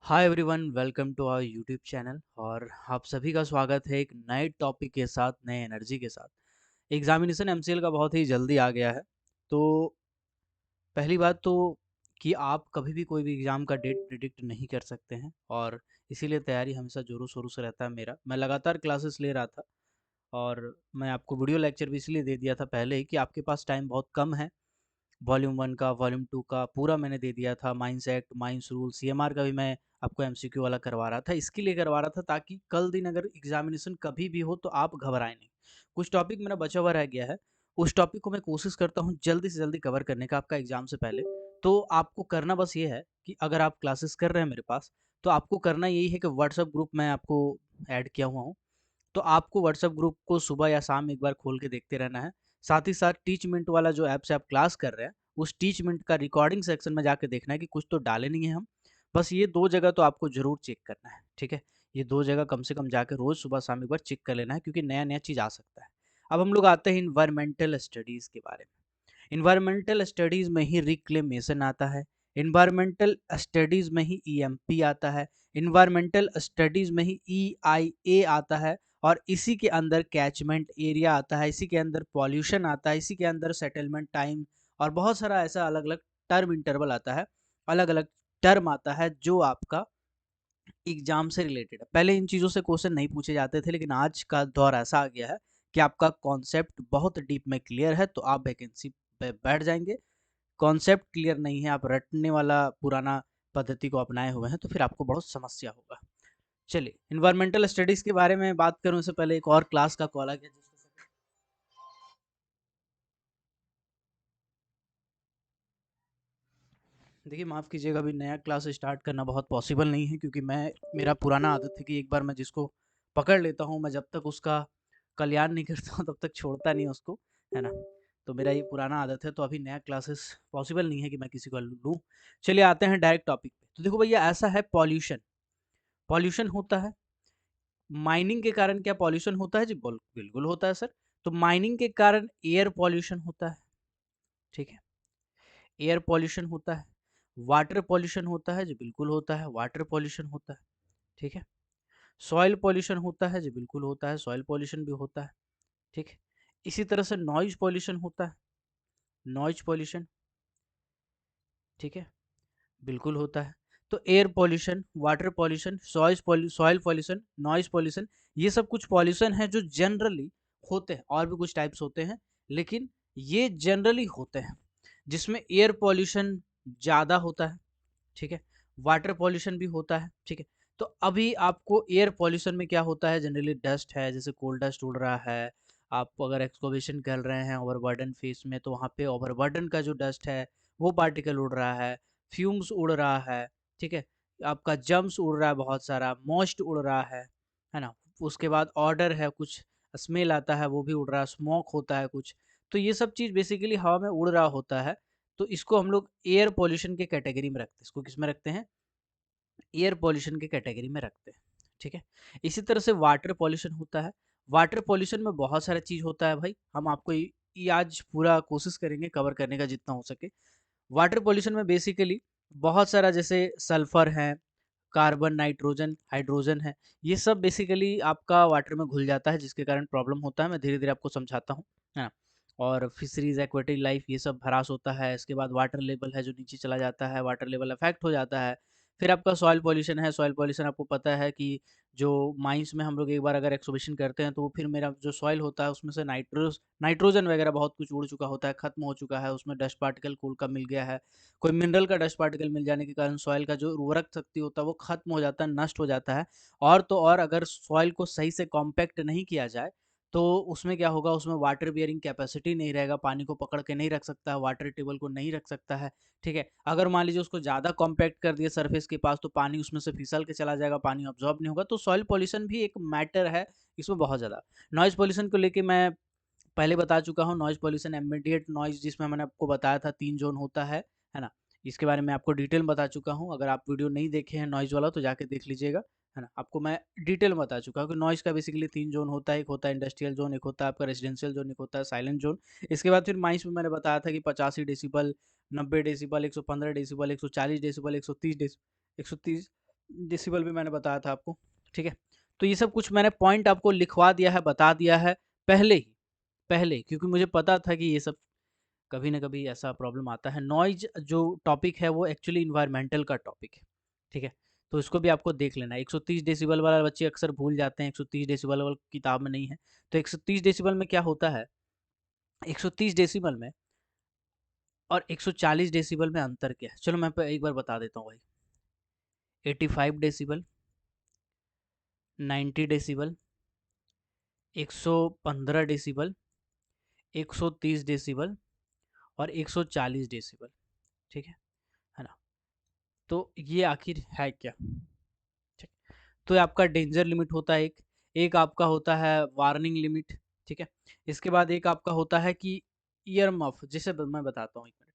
Hi everyone, welcome to our YouTube channel. और आप सभी का स्वागत है एक नए टॉपिक के साथ, नए एनर्जी के साथ। एग्जामिनेशन एमसीएल का बहुत ही जल्दी आ गया है। तो पहली बात तो कि आप कभी भी कोई भी एग्ज़ाम का डेट प्रिडिक्ट नहीं कर सकते हैं, और इसीलिए तैयारी हमेशा ज़ोरों शोरों से रहता है। मैं लगातार क्लासेस ले रहा था, और मैं आपको वीडियो लेक्चर भी इसलिए दे दिया था पहले ही कि आपके पास टाइम बहुत कम है। वॉल्यूम 1 का, वॉल्यूम 2 का पूरा मैंने दे दिया था। Mines act, mines rule, CMR का भी मैं आपको एमसीक्यू वाला करवा रहा था। इसके लिए करवा रहा था ताकि कल दिन अगर एग्जामिनेशन कभी भी हो तो आप घबराएं नहीं। कुछ टॉपिक मेरा बचा हुआ रह गया है, उस टॉपिक को मैं कोशिश करता हूँ जल्दी से जल्दी कवर करने का आपका एग्जाम से पहले। तो आपको करना बस ये है कि अगर आप क्लासेस कर रहे हैं मेरे पास, तो आपको करना यही है कि व्हाट्सएप ग्रुप में आपको ऐड किया हुआ हूँ। तो आपको व्हाट्सएप ग्रुप को सुबह या शाम एक बार खोल के देखते रहना है। साथ ही साथ टीच मिनट वाला जो ऐप से आप क्लास कर रहे हैं, उस टीच मिनट का रिकॉर्डिंग सेक्शन में जाके देखना है कि कुछ तो डाले नहीं है हम। बस ये 2 जगह तो आपको ज़रूर चेक करना है, ठीक है? ये 2 जगह कम से कम जाके रोज़ सुबह शाम एक बार चेक कर लेना है, क्योंकि नया-नया चीज़ आ सकता है। अब हम लोग आते हैं एनवायरमेंटल स्टडीज़ के बारे में। एनवायरमेंटल स्टडीज़ में ही रिक्लेमेशन आता है, एनवायरमेंटल स्टडीज़ में ही ईएमपी आता है, एनवायरमेंटल स्टडीज़ में ही ईआईए आता है, और इसी के अंदर कैचमेंट एरिया आता है, इसी के अंदर पॉल्यूशन आता है, इसी के अंदर सेटलमेंट टाइम, और बहुत सारा ऐसा अलग-अलग टर्म इंटरवल आता है, अलग-अलग टर्म आता है जो आपका एग्जाम से रिलेटेड है। पहले इन चीज़ों से क्वेश्चन नहीं पूछे जाते थे, लेकिन आज का दौर ऐसा आ गया है कि आपका कॉन्सेप्ट बहुत डीप में क्लियर है, तो आप वैकेंसी पे बैठ जाएँगे। कॉन्सेप्ट क्लियर नहीं है, आप रटने वाला पुराना पद्धति को अपनाए हुए हैं, तो फिर आपको बहुत समस्या होगा। चलिए, एनवायरमेंटल स्टडीज़ के बारे में बात करूँ उससे पहले एक और क्लास का कॉल आ गया जिसको देखिए, माफ़ कीजिएगा, अभी नया क्लास स्टार्ट करना बहुत पॉसिबल नहीं है, क्योंकि मेरा पुराना आदत है कि एक बार मैं जिसको पकड़ लेता हूँ, मैं जब तक उसका कल्याण नहीं करता हूँ तब तक छोड़ता नहीं उसको, है ना? तो मेरा ये पुराना आदत है, तो अभी नया क्लासेस पॉसिबल नहीं है कि मैं किसी को लूँ। चलिए आते हैं डायरेक्ट टॉपिक पे। तो देखो भैया, ऐसा है पॉल्यूशन। पॉल्यूशन होता है, माइनिंग के कारण क्या पॉल्यूशन होता है? जी बिल्कुल होता है सर। तो माइनिंग के कारण एयर पॉल्यूशन होता है, ठीक है? एयर पॉल्यूशन होता है। वाटर पॉल्यूशन होता है? जी बिल्कुल होता है, वाटर पॉल्यूशन होता है, ठीक है? सॉइल पॉल्यूशन होता है? जी बिल्कुल होता है, सॉइल पॉल्यूशन भी होता है, ठीक है? इसी तरह से नॉइज़ पॉल्यूशन होता है, नॉइज़ पॉल्यूशन, ठीक है? बिल्कुल होता है। तो air pollution, water pollution, soil pollution, noise pollution, ये सब कुछ पॉल्यूशन है जो जनरली होते हैं। और भी कुछ टाइप्स होते हैं, लेकिन ये जनरली होते हैं, जिसमें एयर पॉल्यूशन ज़्यादा होता है, ठीक है? वाटर पॉल्यूशन भी होता है, ठीक है? तो अभी आपको एयर पॉल्यूशन में क्या होता है, जनरली डस्ट है, जैसे कोल डस्ट उड़ रहा है। आप अगर एक्सकवेशन कर रहे हैं ओवरबर्डन फेस में, तो वहाँ पे ओवरबर्डन का जो डस्ट है, वो पार्टिकल उड़ रहा है, फ्यूम्स उड़ रहा है, ठीक है? आपका जर्म्स उड़ रहा है बहुत सारा, मॉइस्ट उड़ रहा है ना? उसके बाद ऑडर है, कुछ स्मेल आता है, वो भी उड़ रहा है, स्मोक होता है कुछ। तो ये सब चीज़ बेसिकली हवा में उड़ रहा होता है। तो इसको हम लोग एयर पॉल्यूशन के कैटेगरी में रखते हैं। इसको किस में रखते हैं? एयर पॉल्यूशन के कैटेगरी में रखते हैं, ठीक है? इसी तरह से वाटर पॉल्यूशन होता है। वाटर पॉल्यूशन में बहुत सारा चीज़ होता है भाई, हम आपको ये आज पूरा कोशिश करेंगे कवर करने का जितना हो सके। वाटर पॉल्यूशन में बेसिकली बहुत सारा, जैसे सल्फर है, कार्बन, नाइट्रोजन, हाइड्रोजन है, ये सब बेसिकली आपका वाटर में घुल जाता है, जिसके कारण प्रॉब्लम होता है। मैं धीरे-धीरे आपको समझाता हूँ, है ना? और फिशरीज़, एक्वेटिक लाइफ, ये सब ह्रास होता है। इसके बाद वाटर लेवल है जो नीचे चला जाता है, वाटर लेवल अफ़ेक्ट हो जाता है। फिर आपका सॉइल पॉल्यूशन है। सॉइल पॉल्यूशन आपको पता है कि जो माइंस में हम लोग एक बार अगर एक्सकवेशन करते हैं, तो वो फिर मेरा जो सॉइल होता है उसमें से नाइट्रोजन वगैरह बहुत कुछ उड़ चुका होता है, खत्म हो चुका है, उसमें डस्ट पार्टिकल कोल का मिल गया है। कोई मिनरल का डस्ट पार्टिकल मिल जाने के कारण सॉइल का जो उर्वरक शक्ति होता है वो खत्म हो जाता है, नष्ट हो जाता है। और तो और, अगर सॉइल को सही से कॉम्पैक्ट नहीं किया जाए, तो उसमें क्या होगा, उसमें वाटर बियरिंग कैपेसिटी नहीं रहेगा, पानी को पकड़ के नहीं रख सकता है, वाटर टेबल को नहीं रख सकता है, ठीक है? अगर मान लीजिए उसको ज़्यादा कॉम्पैक्ट कर दिए सरफेस के पास, तो पानी उसमें से फिसल के चला जाएगा, पानी अब्जॉर्ब नहीं होगा। तो सॉइल पॉल्यूशन भी एक मैटर है इसमें बहुत ज़्यादा। नॉइज़ पॉल्यूशन को लेके मैं पहले बता चुका हूँ। नॉइज़ पॉल्यूशन, एम्बिएंट नॉइज़, जिसमें मैंने आपको बताया था 3 ज़ोन होता है ना? इसके बारे में आपको डिटेल में बता चुका हूँ। अगर आप वीडियो नहीं देखे हैं नॉइज़ वाला, तो जाके देख लीजिएगा, है ना? आपको मैं डिटेल में बता चुका हूँ कि नॉइज़ का बेसिकली 3 ज़ोन होता है। एक होता है इंडस्ट्रियल ज़ोन, एक होता है आपका रेजिडेंशियल ज़ोन, एक होता है साइलेंट ज़ोन। इसके बाद फिर माइंस में मैंने बताया था कि 85 डेसिबल, 90 डेसिबल, 115 डेसिबल, 140 डेसिबल, 130 डेस 130 डेसिबल भी मैंने बताया था आपको, ठीक है। तो ये सब कुछ मैंने पॉइंट आपको लिखवा दिया है, बता दिया है पहले ही, पहले, क्योंकि मुझे पता था कि ये सब कभी ना कभी ऐसा प्रॉब्लम आता है। नॉइज जो टॉपिक है वो एक्चुअली इन्वायरमेंटल का टॉपिक है, ठीक है। तो इसको भी आपको देख लेना है। 130 डेसिबल वाला बच्चे अक्सर भूल जाते हैं, 130 डेसिबल वाला किताब में नहीं है। तो 130 डेसिबल में क्या होता है, 130 डेसिबल में और 140 डेसिबल में अंतर क्या है, चलो मैं एक बार बता देता हूँ भाई। 85 डेसिबल, 90 डेसिबल, 115 डेसिबल, 130 डेसिबल और 140 डेसिबल, ठीक है ना। तो ये आखिर है क्या, ठीक। तो ये आपका डेंजर लिमिट होता है, एक एक आपका होता है वार्निंग लिमिट, ठीक है। इसके बाद एक आपका होता है कि ईयर मफ, जैसे मैं बताता हूँ, एक मिनट।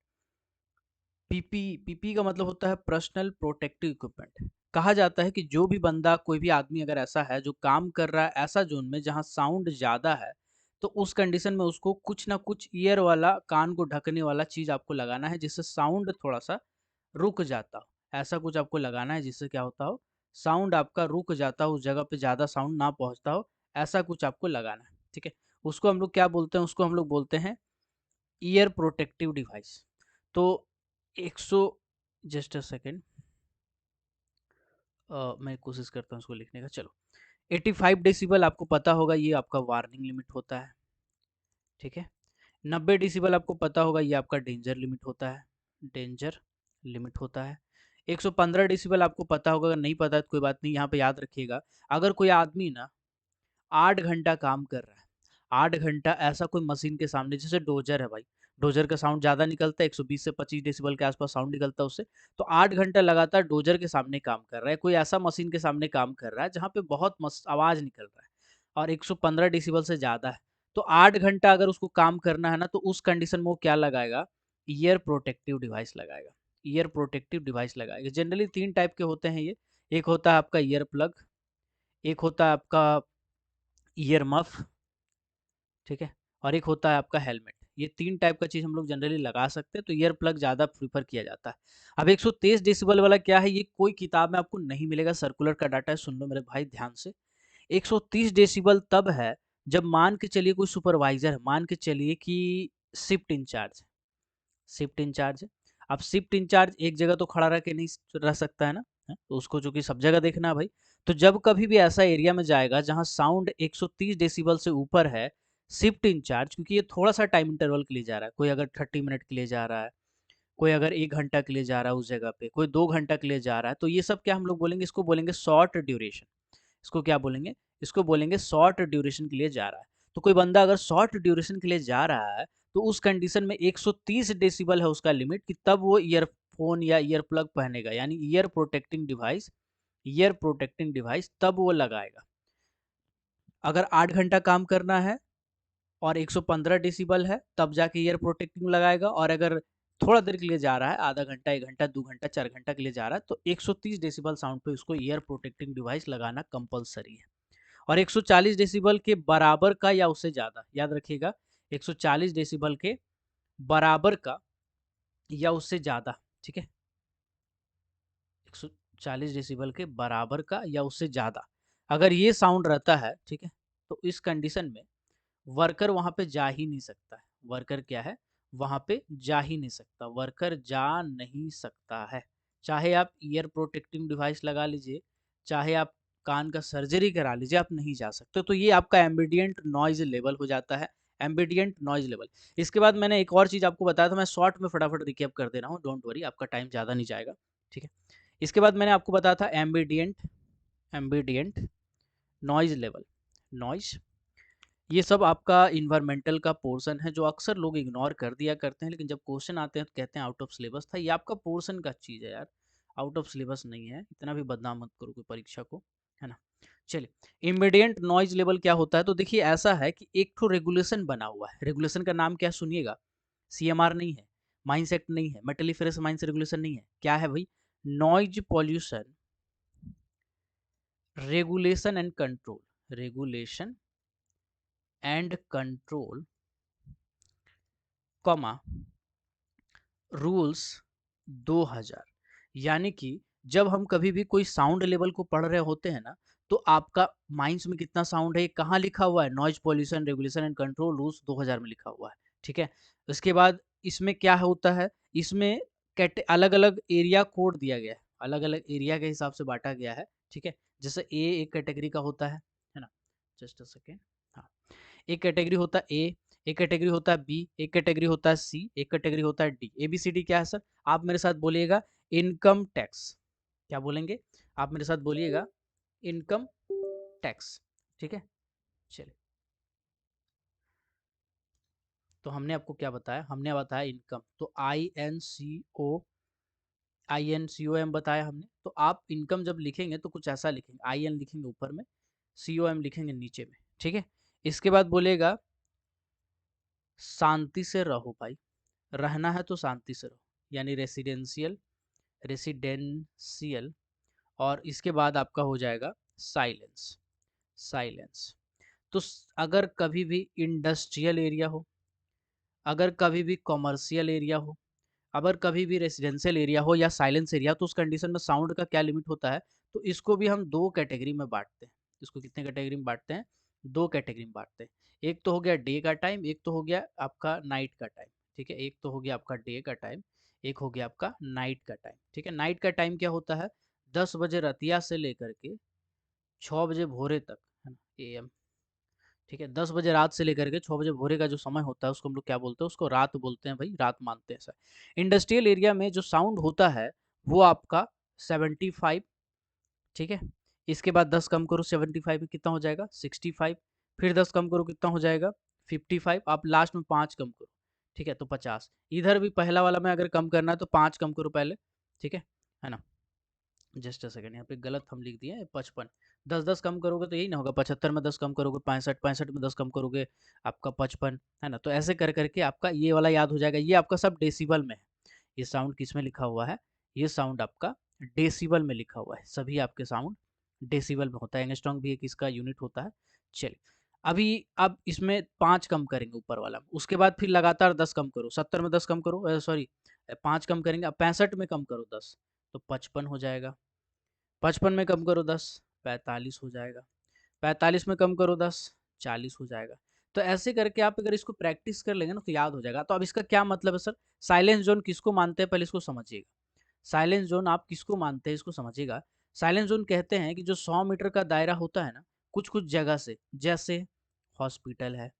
पीपी, पीपी का मतलब होता है पर्सनल प्रोटेक्टिव इक्विपमेंट। कहा जाता है कि जो भी बंदा, कोई भी आदमी अगर ऐसा है जो काम कर रहा है ऐसा जोन में जहाँ साउंड ज़्यादा है, तो उस कंडीशन में उसको कुछ ना कुछ ईयर वाला, कान को ढकने वाला चीज़ आपको लगाना है, जिससे साउंड थोड़ा सा रुक जाता हो। ऐसा कुछ आपको लगाना है जिससे क्या होता हो, साउंड आपका रुक जाता हो, उस जगह पे ज़्यादा साउंड ना पहुँचता हो, ऐसा कुछ आपको लगाना है, ठीक है। उसको हम लोग क्या बोलते हैं, उसको हम लोग बोलते हैं ईयर प्रोटेक्टिव डिवाइस। तो 100, जस्ट अ सेकेंड, मैं कोशिश करता हूँ उसको लिखने का। चलो, 85 डेसिबल आपको पता होगा, ये आपका वार्निंग लिमिट होता है, ठीक है। 90 डेसिबल आपको पता होगा, ये आपका डेंजर लिमिट होता है, डेंजर लिमिट होता है। 115 डेसिबल आपको पता होगा, अगर नहीं पता है तो कोई बात नहीं, यहाँ पे याद रखिएगा। अगर कोई आदमी ना 8 घंटा काम कर रहा है, 8 घंटा ऐसा कोई मशीन के सामने, जैसे डोजर है भाई, डोजर का साउंड ज़्यादा निकलता है, 120 से 25 डेसिबल के आसपास साउंड निकलता है उससे। तो 8 घंटा लगातार डोजर के सामने काम कर रहा है, कोई ऐसा मशीन के सामने काम कर रहा है जहाँ पे बहुत आवाज़ निकल रहा है और 115 डेसिबल से ज़्यादा है, तो 8 घंटा अगर उसको काम करना है ना, तो उस कंडीशन में वो क्या लगाएगा, ईयर प्रोटेक्टिव डिवाइस लगाएगा। ईयर प्रोटेक्टिव डिवाइस लगाएगा। जनरली 3 टाइप के होते हैं ये। एक होता है आपका ईयर प्लग, एक होता है आपका ईयर मफ, ठीक है, और एक होता है आपका हेलमेट। ये 3 टाइप का चीज़ हम लोग जनरली लगा सकते हैं, तो ईयर प्लग ज़्यादा प्रेफर किया जाता है। अब 123 डेसिबल वाला क्या है, ये कोई किताब में आपको नहीं मिलेगा, सर्कुलर का डाटा है, सुन लो मेरे भाई ध्यान से। 130 डेसिबल तब है जब मान के चलिए कोई सुपरवाइजर है, मान के चलिए कि शिफ्ट इंचार्ज, शिफ्ट इंचार्ज है। अब शिफ्ट इंचार्ज एक जगह तो खड़ा रह के नहीं रह सकता है ना, है? तो उसको चूंकि सब जगह देखना है भाई। तो जब कभी भी ऐसा एरिया में जाएगा जहां साउंड 130 डेसिबल से ऊपर है, शिफ्ट इंचार्ज, क्योंकि ये थोड़ा सा टाइम इंटरवल के लिए जा रहा है, कोई अगर 30 मिनट के लिए जा रहा है, कोई अगर 1 घंटा के लिए जा रहा है उस जगह पे, कोई 2 घंटा के लिए जा रहा है, तो ये सब क्या हम लोग बोलेंगे, इसको बोलेंगे शॉर्ट ड्यूरेशन। इसको क्या बोलेंगे, इसको बोलेंगे शॉर्ट ड्यूरेशन के लिए जा रहा है। तो कोई बंदा अगर शॉर्ट ड्यूरेशन के लिए जा रहा है, तो उस कंडीशन में 130 डेसिबल है उसका लिमिट, कि तब वो ईयरफोन या ईयर प्लग पहनेगा, यानी year protecting device, year protecting device तब वो लगाएगा। अगर 8 घंटा काम करना है और 115 डेसिबल है, तब जाके ईयर प्रोटेक्टिंग लगाएगा। और अगर थोड़ा देर के लिए जा रहा है, आधा घंटा, 1 घंटा, 2 घंटा, 4 घंटा के लिए जा रहा है, तो 130 डेसिबल साउंड पे उसको ईयर प्रोटेक्टिंग डिवाइस लगाना कंपलसरी है। और 140 डेसिबल के बराबर का या उससे ज़्यादा, याद रखिएगा, 140 डेसिबल के बराबर का या उससे ज़्यादा, ठीक है, 140 डेसिबल के बराबर का या उससे ज़्यादा अगर ये साउंड रहता है, ठीक है, तो इस कंडीशन में वर्कर वहां पे जा ही नहीं सकता है। वर्कर क्या है, वहां पे जा ही नहीं सकता, वर्कर जा नहीं सकता है। चाहे आप ईयर प्रोटेक्टिंग डिवाइस लगा लीजिए, चाहे आप कान का सर्जरी करा लीजिए, आप नहीं जा सकते। तो ये आपका एम्बिडियंट नॉइज लेवल हो जाता है, एम्बिडियंट नॉइज लेवल। इसके बाद मैंने एक और चीज़ आपको बताया था, मैं शॉर्ट में फटाफट रिकैप कर दे रहा हूँ, डोंट वरी, आपका टाइम ज़्यादा नहीं जाएगा, ठीक है। इसके बाद मैंने आपको बताया था एम्बिडियंट, एम्बिडियंट नॉइज लेवल, नॉइज। ये सब आपका इन्वायरमेंटल का पोर्शन है, जो अक्सर लोग इग्नोर कर दिया करते हैं, लेकिन जब क्वेश्चन आते हैं तो कहते हैं आउट ऑफ सिलेबस था। ये आपका पोर्शन का चीज़ है यार, आउट ऑफ सिलेबस नहीं है, इतना भी बदनाम मत करो कोई परीक्षा को, है ना। चलिए, इमीडिएट नॉइज लेवल क्या होता है, तो देखिए ऐसा है कि एक तो रेगुलेशन बना हुआ है। रेगुलेशन का नाम क्या, सुनिएगा, सीएमआर नहीं है, माइंस एक्ट नहीं है, मेटलीफेरस माइंस रेगुलेशन नहीं है, क्या है भाई, noise pollution regulation and control, regulation and control, comma rules 2000। यानी कि जब हम कभी भी कोई साउंड लेवल को पढ़ रहे होते हैं ना, तो आपका माइंड्स में कितना साउंड है, ये कहाँ लिखा हुआ है, noise pollution regulation and control rules 2000 में लिखा हुआ है। ठीक है, उसके बाद इसमें क्या होता है, इसमें अलग अलग एरिया कोड दिया गया है, अलग अलग एरिया के हिसाब से बांटा गया है। ठीक है, जैसे ए एक कैटेगरी का होता है ना, जस्ट अ सेकेंड। हाँ, एक कैटेगरी होता है ए, एक कैटेगरी होता है बी, एक कैटेगरी होता है सी, एक कैटेगरी होता है D. A B C D क्या है सर? आप मेरे साथ बोलिएगा, इनकम टैक्स। क्या बोलेंगे? आप मेरे साथ बोलिएगा, इनकम टैक्स। ठीक है, चलिए। तो हमने आपको क्या बताया? हमने बताया इनकम, तो I N C O M बताया हमने। तो आप इनकम जब लिखेंगे तो कुछ ऐसा लिखेंगे, आई एन लिखेंगे ऊपर में, सी ओ एम लिखेंगे नीचे में। ठीक है, इसके बाद बोलेगा शांति से रहो भाई, रहना है तो शांति से रहो, यानी रेसिडेंशियल, रेसिडेंशियल। और इसके बाद आपका हो जाएगा साइलेंस, साइलेंस। तो अगर कभी भी इंडस्ट्रियल एरिया हो, अगर कभी भी कॉमर्शियल एरिया हो, अगर कभी भी रेसिडेंशियल एरिया हो या साइलेंस एरिया, तो उस कंडीशन में साउंड का क्या लिमिट होता है? तो इसको भी हम दो कैटेगरी में बांटते हैं। इसको कितने कैटेगरी में बांटते हैं? दो कैटेगरी में बांटते हैं। एक तो हो गया डे का टाइम, एक तो हो गया आपका नाइट का टाइम। ठीक है, एक तो हो गया आपका डे का टाइम, एक हो गया आपका नाइट का टाइम। ठीक है, नाइट का टाइम क्या होता है? 10 बजे रतिया से लेकर के 6 बजे भोरे तक, है ना, AM। ठीक है, 10 बजे रात से लेकर के 6 बजे भोरे का जो समय होता है, उसको हम लोग क्या बोलते हैं? उसको रात बोलते हैं भाई, रात मानते हैं सर। इंडस्ट्रियल एरिया में जो साउंड होता है वो आपका 75। ठीक है, इसके बाद 10 कम करो 75 में कितना हो जाएगा? 65। फिर 10 कम करो कितना हो जाएगा? 55। आप लास्ट में 5 कम करो, ठीक है, तो 50। इधर भी पहला वाला में अगर कम करना है तो 5 कम करो पहले। ठीक है ना, जस्ट अ सेकंड, यहाँ पे गलत हम लिख दिए 55। 10 कम करोगे तो यही ना होगा, 75 में 10 कम करोगे 65, 65 में 10 कम करोगे आपका 55, है ना। तो ऐसे कर करके आपका ये वाला याद हो जाएगा। ये आपका सब डेसिबल में है। ये साउंड किस में लिखा हुआ है? ये साउंड आपका डेसिबल में लिखा हुआ है। सभी आपके साउंड डेसिबल में होता है। एंगस्ट्रॉन्ग भी एक इसका यूनिट होता है। चलिए, अभी अब इसमें 5 कम करेंगे ऊपर वाला, उसके बाद फिर लगातार 10 कम करो, 70 में 10 कम करो, सॉरी 5 कम करेंगे, अब 65 में कम करो 10, तो 55 हो जाएगा। 55 में कम करो 10, 45 हो जाएगा। 45 में कम करो 10, 40 हो जाएगा। तो ऐसे करके आप अगर इसको प्रैक्टिस कर लेंगे ना तो याद हो जाएगा। तो अब इसका क्या मतलब है सर? साइलेंस जोन किसको मानते हैं, पहले इसको समझिएगा। साइलेंस जोन आप किसको मानते हैं, इसको समझिएगा। साइलेंस जोन कहते हैं कि जो 100 मीटर का दायरा होता है ना, कुछ कुछ जगह से, जैसे हॉस्पिटल है,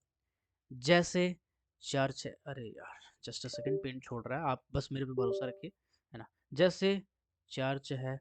जैसे चर्च है, अरे यार जस्ट अ सेकंड, पेन छोड़ रहा है, आप बस मेरे पे भरोसा रखिए, है ना। जैसे चर्च है,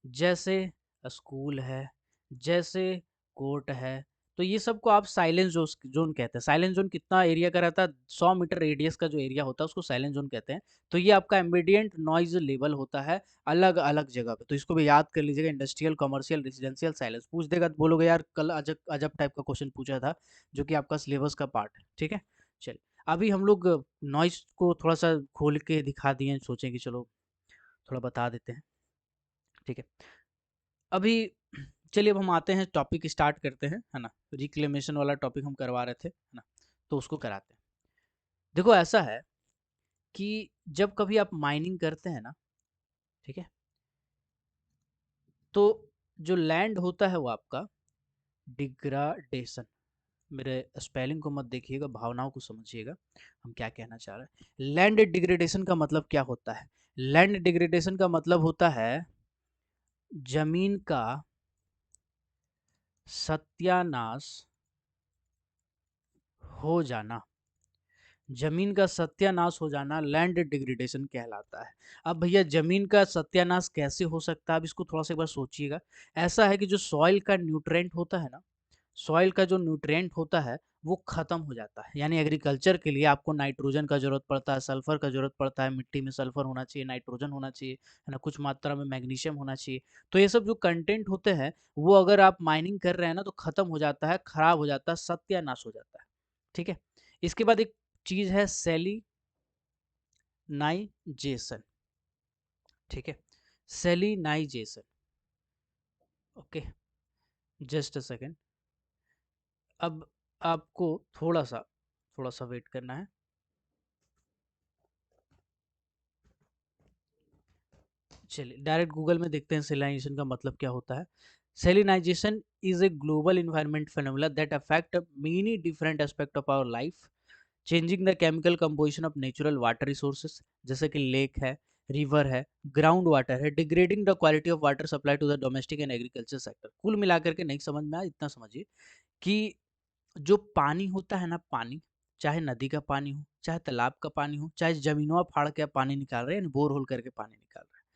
जैसे स्कूल है, जैसे कोर्ट है, तो ये सब को आप साइलेंस जोन कहते हैं। साइलेंस जोन कितना एरिया का रहता है? 100 मीटर रेडियस का जो एरिया होता है उसको साइलेंस जोन कहते हैं। तो ये आपका एम्बिडियंट नॉइज लेवल होता है अलग अलग जगह पे। तो इसको भी याद कर लीजिएगा, इंडस्ट्रियल, कमर्शियल, रेजिडेंशियल, साइलेंस। पूछ देगा तो बोलोगे यार कल अजब अजब टाइप का क्वेश्चन पूछा था, जो कि आपका सिलेबस का पार्ट है। ठीक है, चलिए। अभी हम लोग नॉइज को थोड़ा सा खोल के दिखा दिए, सोचें कि चलो थोड़ा बता देते हैं। ठीक है, अभी चलिए अब हम आते हैं, टॉपिक स्टार्ट करते हैं, है ना। रिक्लेमेशन वाला टॉपिक हम करवा रहे थे, है ना, तो उसको कराते हैं। देखो ऐसा है कि जब कभी आप माइनिंग करते हैं ना, ठीक है, तो जो लैंड होता है वो आपका डिग्राडेशन, मेरे स्पेलिंग को मत देखिएगा, भावनाओं को समझिएगा हम क्या कहना चाह रहे हैं। लैंड डिग्रेडेशन का मतलब क्या होता है? लैंड डिग्रेडेशन का मतलब होता है जमीन का सत्यानाश हो जाना। जमीन का सत्यानाश हो जाना लैंड डिग्रेडेशन कहलाता है। अब भैया जमीन का सत्यानाश कैसे हो सकता है? अब इसको थोड़ा सा एक बार सोचिएगा। ऐसा है कि जो सॉइल का न्यूट्रेंट होता है ना, सॉइल का जो न्यूट्रिएंट होता है वो खत्म हो जाता है। यानी एग्रीकल्चर के लिए आपको नाइट्रोजन का जरूरत पड़ता है, सल्फर का जरूरत पड़ता है, मिट्टी में सल्फर होना चाहिए, नाइट्रोजन होना चाहिए, है ना, कुछ मात्रा में मैग्नीशियम होना चाहिए। तो ये सब जो कंटेंट होते हैं वो अगर आप माइनिंग कर रहे हैं ना तो खत्म हो जाता है, खराब हो जाता है, सत्यानाश हो जाता है। ठीक है, इसके बाद एक चीज है सेलिनाइजेशन। ठीक है, सेलिनाइजेशन, ओके, जस्ट अ सेकेंड। अब आपको थोड़ा सा वेट करना है। चलिए डायरेक्ट गूगल में देखते हैं सेलिनाइजेशन का मतलब क्या होता है। Salinization is a global environment phenomenon that affect many different aspect of our life, changing the chemical composition of natural water resources जैसे कि लेक है, रिवर है, ग्राउंड वाटर है, degrading the quality of water supply to the domestic and agriculture sector. कुल मिलाकर के नहीं समझ में आया, इतना समझिए कि जो पानी होता है ना, पानी चाहे नदी का पानी हो, चाहे तालाब का पानी हो, चाहे जमीनों फाड़ के आप पानी निकाल रहे हैं, यानी बोर होल करके पानी निकाल रहे हैं,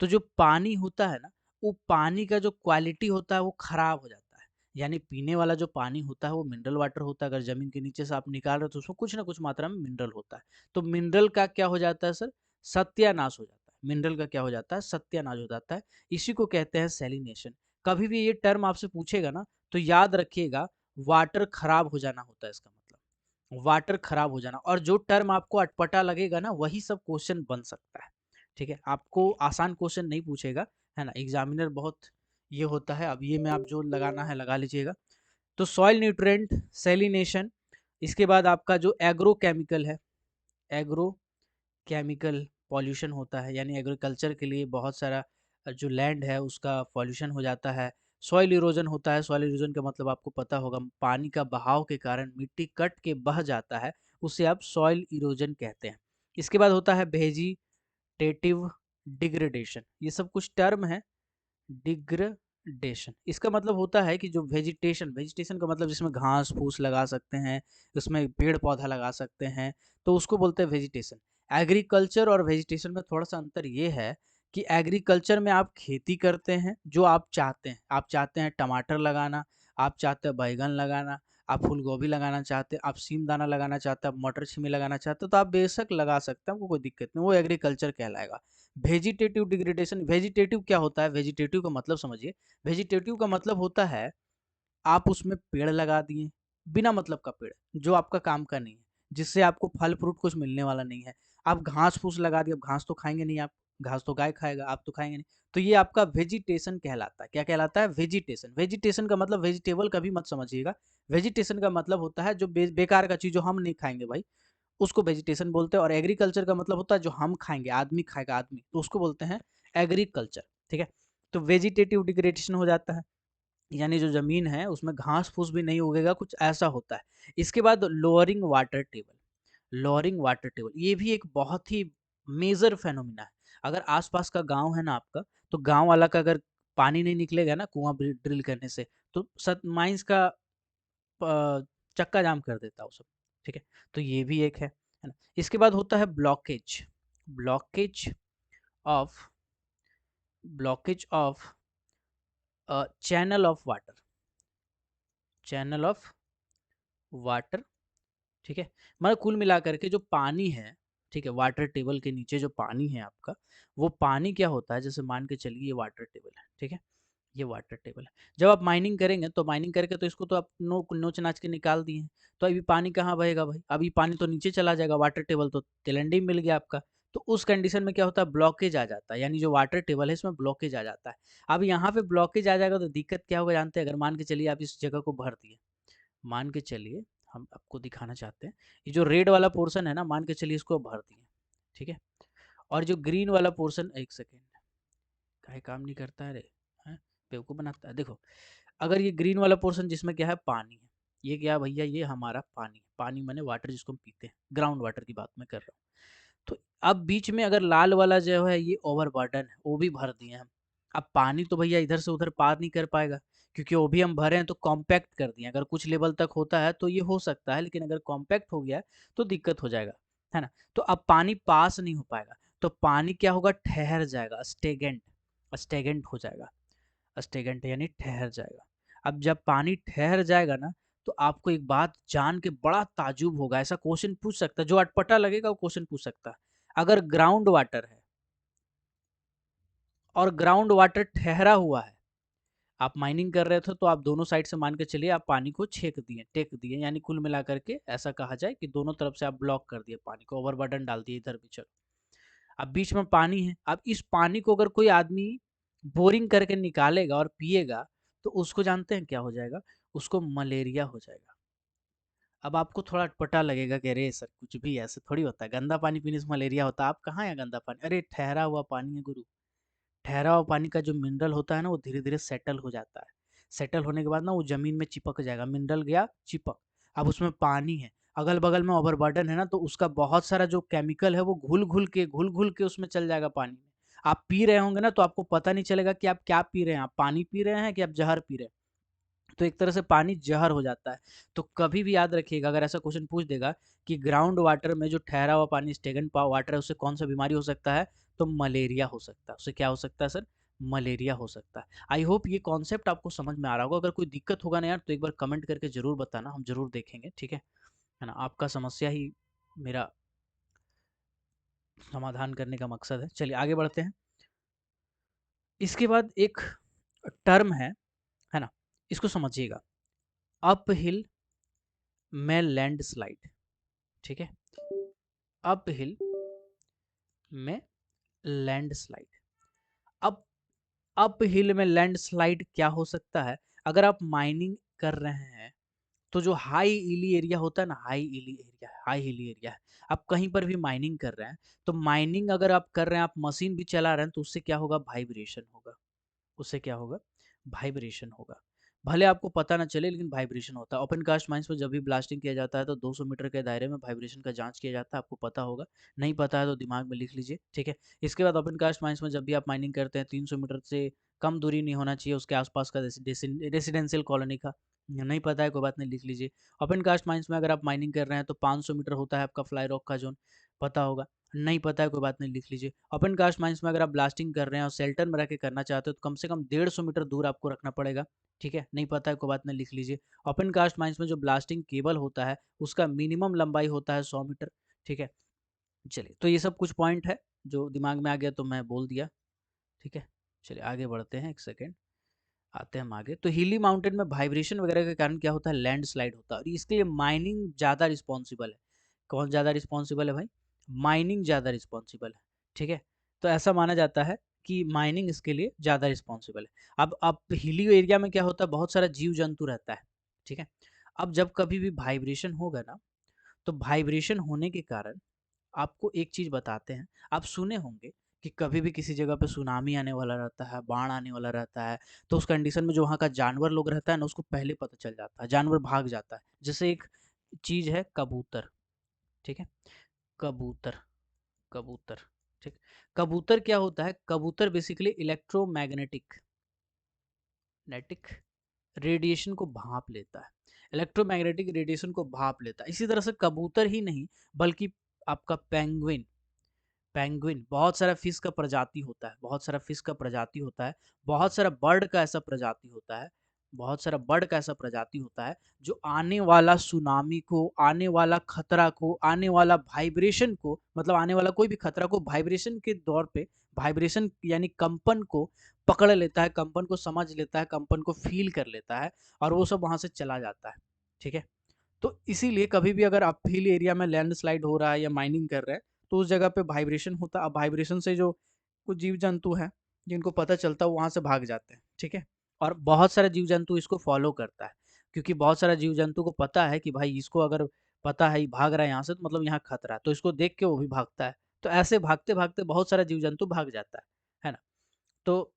तो जो पानी होता है ना, वो पानी का जो क्वालिटी होता है वो खराब हो जाता है। यानी पीने वाला जो पानी होता है वो मिनरल वाटर होता है। अगर जमीन के नीचे से आप निकाल रहे हो तो उसमें कुछ ना कुछ मात्रा में मिनरल होता है। तो मिनरल का क्या हो जाता है सर? सत्यानाश हो जाता है। मिनरल का क्या हो जाता है? सत्यानाश हो जाता है। इसी को कहते हैं सैलिनेशन। कभी भी ये टर्म आपसे पूछेगा ना तो याद रखिएगा, वाटर खराब हो जाना होता है इसका मतलब, वाटर खराब हो जाना। और जो टर्म आपको अटपटा लगेगा ना वही सब क्वेश्चन बन सकता है। ठीक है, आपको आसान क्वेश्चन नहीं पूछेगा, है ना, एग्जामिनर बहुत ये होता है। अब ये में आप जो लगाना है लगा लीजिएगा। तो सॉइल न्यूट्रिएंट, सेलिनेशन, इसके बाद आपका जो एग्रो केमिकल है, एग्रो केमिकल पॉल्यूशन होता है, यानी एग्रीकल्चर के लिए बहुत सारा जो लैंड है उसका पॉल्यूशन हो जाता है। सॉइल इरोजन होता है। सॉइल इरोजन का मतलब आपको पता होगा, पानी का बहाव के कारण मिट्टी कट के बह जाता है, उसे आप सॉइल इरोजन कहते हैं। इसके बाद होता है वेजिटेटिव डिग्रेडेशन। ये सब कुछ टर्म है। डिग्रेडेशन इसका मतलब होता है कि जो वेजिटेशन, वेजिटेशन का मतलब जिसमें घास फूस लगा सकते हैं, उसमें पेड़ पौधा लगा सकते हैं, तो उसको बोलते हैं वेजिटेशन। एग्रीकल्चर और वेजिटेशन में थोड़ा सा अंतर ये है कि एग्रीकल्चर में आप खेती करते हैं जो आप चाहते हैं। आप चाहते हैं टमाटर लगाना, आप चाहते हैं बैगन लगाना, आप फूल गोभी लगाना चाहते हैं, आप सीम दाना लगाना चाहते हैं, आप मटर छिमी लगाना चाहते हैं, तो आप बेशक लगा सकते हैं, आपको कोई दिक्कत नहीं, वो एग्रीकल्चर कहलाएगा। वेजिटेटिव डिग्रेडेशन, वेजिटेटिव क्या होता है? वेजिटेटिव का मतलब समझिए। वेजिटेटिव का मतलब होता है आप उसमें पेड़ लगा दिए, बिना मतलब का पेड़ जो आपका काम का नहीं है, जिससे आपको फल फ्रूट कुछ मिलने वाला नहीं है। आप घास फूस लगा दिए, अब घास तो खाएंगे नहीं आप, घास तो गाय खाएगा, आप तो खाएंगे नहीं। तो ये आपका वेजिटेशन कहलाता है। क्या कहलाता है? वेजिटेशन। वेजिटेशन का मतलब वेजिटेबल कभी मत समझिएगा। वेजिटेशन का मतलब होता है जो बेकार का चीज जो हम नहीं खाएंगे भाई, उसको वेजिटेशन बोलते हैं। और एग्रीकल्चर का मतलब होता है जो हम खाएंगे, आदमी खाएगा आदमी, तो उसको बोलते हैं एग्रीकल्चर। ठीक है, तो वेजिटेटिव डिग्रेडेशन हो जाता है, यानी जो जमीन है उसमें घास फूस भी नहीं उगेगा, कुछ ऐसा होता है। इसके बाद lowering water table. Lowering water table ये भी एक बहुत ही मेजर फेनोमिना है। अगर आसपास का गांव है ना आपका, तो गांव वाला का अगर पानी नहीं निकलेगा ना कुआं ड्रिल करने से, तो माइंस का चक्का जाम कर देता है वो सब। ठीक है, तो ये भी एक है ना। इसके बाद होता है blockage. Blockage of, blockage of channel of water, channel of water. ठीक है, मतलब कुल मिलाकर के जो पानी है, ठीक है, वाटर टेबल के नीचे जो पानी है आपका, वो पानी क्या होता है, जैसे मान के चलिए ये वाटर टेबल है। ठीक है, ये वाटर टेबल है। जब आप माइनिंग करेंगे तो माइनिंग करके तो इसको तो आप नोच नाच के निकाल दिए हैं, तो अभी पानी कहाँ बहेगा भाई? अभी पानी तो नीचे चला जाएगा, वाटर टेबल तो तिलंडी मिल गया आपका। तो उस कंडीशन में क्या होता है? ब्लॉकेज आ जाता है, यानी जो वाटर टेबल है इसमें ब्लॉकेज आ जाता है। अब यहाँ पे ब्लॉकेज आ जाएगा तो दिक्कत क्या होगा जानते हैं? अगर मान के चलिए आप इस जगह को भर दिए, मान के चलिए, हम आपको दिखाना चाहते हैं, ये जो रेड वाला पोर्शन है ना, मान के चलिए इसको भर दिए। ठीक है, और जो ग्रीन वाला पोर्शन, एक सेकेंड, काहे काम नहीं करता है रे, हैं? बेवकूफ बनाता है। देखो, अगर ये ग्रीन वाला पोर्शन जिसमें क्या है? पानी है। ये क्या है भैया? ये हमारा पानी है। पानी माने वाटर जिसको हम पीते हैं, ग्राउंड वाटर की बात मैं कर रहा हूँ। तो अब बीच में अगर लाल वाला जो है ये ओवरबर्डन है, वो भी भर दिए हम। अब पानी तो भैया इधर से उधर पार नहीं कर पाएगा, क्योंकि वो भी हम भरे हैं तो कॉम्पैक्ट कर दिए। अगर कुछ लेवल तक होता है तो ये हो सकता है, लेकिन अगर कॉम्पैक्ट हो गया है तो दिक्कत हो जाएगा, है ना। तो अब पानी पास नहीं हो पाएगा, तो पानी क्या होगा? ठहर जाएगा, स्टेगेंट, स्टेगेंट हो जाएगा। स्टेगेंट यानी ठहर जाएगा। अब जब पानी ठहर जाएगा ना, तो आपको एक बात जान के बड़ा ताजुब होगा, ऐसा क्वेश्चन पूछ सकता है, जो अटपटा लगेगा वो क्वेश्चन पूछ सकता है। अगर ग्राउंड वाटर है और ग्राउंड वाटर ठहरा हुआ है, आप माइनिंग कर रहे थे तो आप दोनों साइड से मान के चलिए आप पानी को छेक दिए, टेक दिए, यानी कुल मिलाकर के ऐसा कहा जाए कि दोनों तरफ से आप ब्लॉक कर दिए, पानी को ओवरबर्डन डाल दिए इधर भी। चलो, अब बीच में पानी है। अब इस पानी को अगर कोई आदमी बोरिंग करके निकालेगा और पिएगा, तो उसको जानते हैं क्या हो जाएगा? उसको मलेरिया हो जाएगा। अब आपको थोड़ा अटपटा लगेगा कि अरे सर कुछ भी ऐसे थोड़ी होता है, गंदा पानी पीने से मलेरिया होता है। आप कहाँ है गंदा पानी? अरे ठहरा हुआ पानी है गुरु, ठहरा हुआ पानी का जो मिनरल होता है ना वो धीरे-धीरे सेटल हो जाता है। सेटल होने के बाद ना वो ज़मीन में चिपक जाएगा, मिनरल गया चिपक। अब उसमें पानी है, अगल-बगल में ओवरबर्डन है ना तो उसका बहुत सारा जो केमिकल है वो घुल-घुल के उसमें चल जाएगा पानी में। आप पी रहे होंगे ना तो आपको पता नहीं चलेगा कि आप क्या पी रहे हैं, आप पानी पी रहे हैं कि आप ज़हर पी रहे हैं। तो एक तरह से पानी ज़हर हो जाता है। तो कभी भी याद रखिएगा अगर ऐसा क्वेश्चन पूछ देगा कि ग्राउंड वाटर में जो ठहरा हुआ पानी स्टेगन पा वाटर है उससे कौन-सा बीमारी हो सकता है? तो मलेरिया हो सकता है। उससे क्या हो सकता है सर? मलेरिया हो सकता है। आई होप ये कॉन्सेप्ट आपको समझ में आ रहा होगा। अगर कोई दिक्कत होगा ना यार तो एक बार कमेंट करके ज़रूर बताना, हम ज़रूर देखेंगे, ठीक है ना? आपका समस्या ही मेरा समाधान करने का मकसद है। चलिए आगे बढ़ते हैं। इसके बाद एक टर्म है ना? इसको समझिएगा। अपहिल में लैंडस्लाइड, ठीक है? अपहिल में लैंडस्लाइड। अब अपहिल में लैंडस्लाइड क्या हो सकता है? अगर आप माइनिंग कर रहे हैं तो जो हाई इली एरिया होता है ना, हाई हिली एरिया है, आप कहीं पर भी माइनिंग कर रहे हैं तो माइनिंग अगर आप कर रहे हैं, आप मशीन भी चला रहे हैं तो उससे क्या होगा? वाइब्रेशन होगा। उससे क्या होगा? वाइब्रेशन होगा। भले आपको पता ना चले लेकिन वाइब्रेशन होता है। ओपन कास्ट माइंस में जब भी ब्लास्टिंग किया जाता है तो 200 मीटर के दायरे में वाइब्रेशन का जांच किया जाता है, आपको पता होगा। नहीं पता है तो दिमाग में लिख लीजिए, ठीक है? इसके बाद ओपन कास्ट माइंस में जब भी आप माइनिंग करते हैं 300 मीटर से कम दूरी नहीं होना चाहिए उसके आसपास का रेसिडेंशियल कॉलोनी का। नहीं पता है कोई बात नहीं, लिख लीजिए। ओपन कास्ट माइंस में अगर आप माइनिंग कर रहे हैं तो 500 मीटर होता है आपका फ्लाई रॉक का जोन, पता होगा। नहीं पता है कोई बात नहीं, लिख लीजिए। ओपन कास्ट माइंस में अगर आप ब्लास्टिंग कर रहे हैं और शेल्टर में रह के करना चाहते हो तो कम से कम 150 मीटर दूर आपको रखना पड़ेगा, ठीक है? नहीं पता है कोई बात नहीं, लिख लीजिए। ओपन कास्ट माइंस में जो ब्लास्टिंग केबल होता है उसका मिनिमम लंबाई होता है 100 मीटर, ठीक है? चलिए, तो ये सब कुछ पॉइंट है जो दिमाग में आ गया तो मैं बोल दिया, ठीक है? चलिए आगे बढ़ते हैं, एक सेकेंड आते हैं हम आगे। तो हिली माउंटेन में वाइब्रेशन वगैरह के कारण क्या होता है? लैंडस्लाइड होता है और इसके लिए माइनिंग ज़्यादा रिस्पॉन्सिबल है। कौन ज़्यादा रिस्पॉन्सिबल है भाई? माइनिंग ज़्यादा रिस्पॉन्सिबल है, ठीक है? तो ऐसा माना जाता है कि माइनिंग इसके लिए ज़्यादा रिस्पॉन्सिबल है। अब हिली एरिया में क्या होता है? बहुत सारा जीव जंतु रहता है, ठीक है? अब जब कभी भी वाइब्रेशन होगा ना तो वाइब्रेशन होने के कारण आपको एक चीज़ बताते हैं, आप सुने होंगे कि कभी भी किसी जगह पे सुनामी आने वाला रहता है, बाढ़ आने वाला रहता है, तो उस कंडीशन में जो वहाँ का जानवर लोग रहता है ना, उसको पहले पता चल जाता है, जानवर भाग जाता है। जैसे एक चीज़ है कबूतर, ठीक है? कबूतर, कबूतर, ठीक? कबूतर क्या होता है? कबूतर बेसिकली इलेक्ट्रोमैग्नेटिक नेटिक रेडिएशन को भाँप लेता है। इलेक्ट्रोमैग्नेटिक रेडिएशन को भाँप लेता है। इसी तरह से कबूतर ही नहीं बल्कि आपका पेंगुइन पेंगुइन बहुत सारा फिश का प्रजाति होता है, बहुत सारा फिश का प्रजाति होता है, बहुत सारा बर्ड का ऐसा प्रजाति होता है, बहुत सारा बर्ड का ऐसा प्रजाति होता है जो आने वाला सुनामी को, आने वाला खतरा को, आने वाला वाइब्रेशन को, मतलब आने वाला कोई भी खतरा को वाइब्रेशन के दौर पे, वाइब्रेशन यानी कंपन को पकड़ लेता है, कंपन को समझ लेता है, कंपन को फील कर लेता है और वो सब वहां से चला जाता है, ठीक है? तो इसीलिए कभी भी अगर आप हिल एरिया में लैंडस्लाइड हो रहा है या माइनिंग कर रहे हैं तो उस जगह पे वाइब्रेशन होता है। अब वाइब्रेशन से जो कुछ जीव जंतु हैं जिनको पता चलता है वो वहां से भाग जाते हैं, ठीक है? और बहुत सारे जीव जंतु इसको फॉलो करता है क्योंकि बहुत सारे जीव जंतु को पता है कि भाई इसको अगर पता है ये भाग रहा है यहाँ से तो मतलब यहाँ खतरा है, तो इसको देख के वो भी भागता है। तो ऐसे भागते भागते बहुत सारा जीव जंतु भाग जाता है ना? तो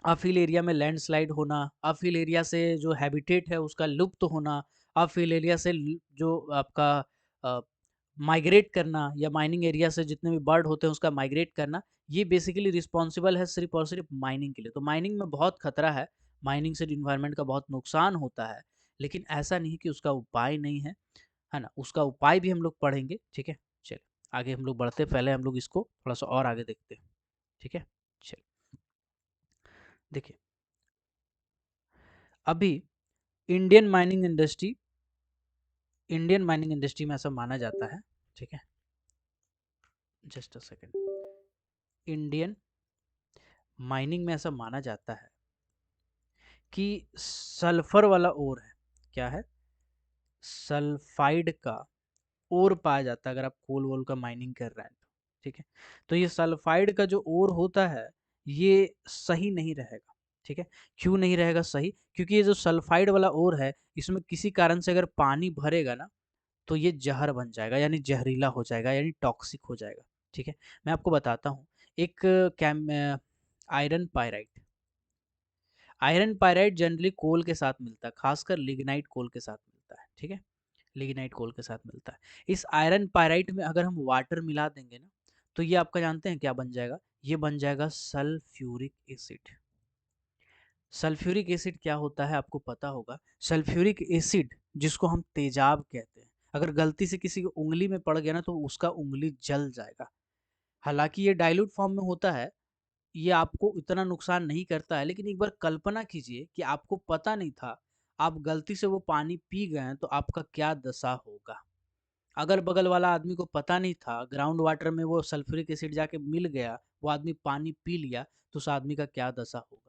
अपहिल एरिया में लैंडस्लाइड होना, अपहिल एरिया से जो हैबिटेट है उसका लुप्त होना, अपहिल एरिया से जो आपका माइग्रेट करना या माइनिंग एरिया से जितने भी बर्ड होते हैं उसका माइग्रेट करना, ये बेसिकली रिस्पॉन्सिबल है सिर्फ और सिर्फ माइनिंग के लिए। तो माइनिंग में बहुत खतरा है, माइनिंग से इन्वायरमेंट का बहुत नुकसान होता है, लेकिन ऐसा नहीं कि उसका उपाय नहीं है ना? उसका उपाय भी हम लोग पढ़ेंगे, ठीक है? चलिए आगे हम लोग बढ़ते, पहले हम लोग इसको थोड़ा सा और आगे देखते हैं, ठीक है? चलिए देखिए, अभी Indian mining industry Indian mining industry में ऐसा माना जाता है, ठीक है? Just a second. Indian mining में ऐसा माना जाता है कि सल्फर वाला ओर है, क्या है? सल्फाइड का ओर पाया जाता है अगर आप कोल वोल का माइनिंग कर रहे हैं तो, ठीक है? तो ये सल्फाइड का जो ओर होता है ये सही नहीं रहेगा, ठीक है? क्यों नहीं रहेगा सही? क्योंकि ये जो सल्फाइड वाला ओर है इसमें किसी कारण से अगर पानी भरेगा ना तो ये जहर बन जाएगा यानी जहरीला हो जाएगा यानी टॉक्सिक हो जाएगा, ठीक है? मैं आपको बताता हूँ। एक कैम iron pyrite. Iron pyrite generally coal के साथ मिलता है, खासकर लिग्नाइट कोल के साथ मिलता है, ठीक है, लिग्नाइट कोल के साथ मिलता है। इस आयरन पायराइट में अगर हम वाटर मिला देंगे ना, तो ये आपका जानते हैं क्या बन जाएगा, ये बन जाएगा सल्फ्यूरिक एसिड। सल्फ्यूरिक एसिड क्या होता है आपको पता होगा, सल्फ्यूरिक एसिड जिसको हम तेजाब कहते हैं, अगर गलती से किसी की उंगली में पड़ गया ना तो उसका उंगली जल जाएगा। हालांकि ये डाइल्यूट फॉर्म में होता है, ये आपको इतना नुकसान नहीं करता है, लेकिन एक बार कल्पना कीजिए कि आपको पता नहीं था, आप गलती से वो पानी पी गए हैं, तो आपका क्या दशा होगा। अगर बगल वाला आदमी को पता नहीं था, ग्राउंड वाटर में वो सल्फ्यूरिक एसिड जाके मिल गया, वो आदमी पानी पी लिया, तो उस आदमी का क्या दशा होगा।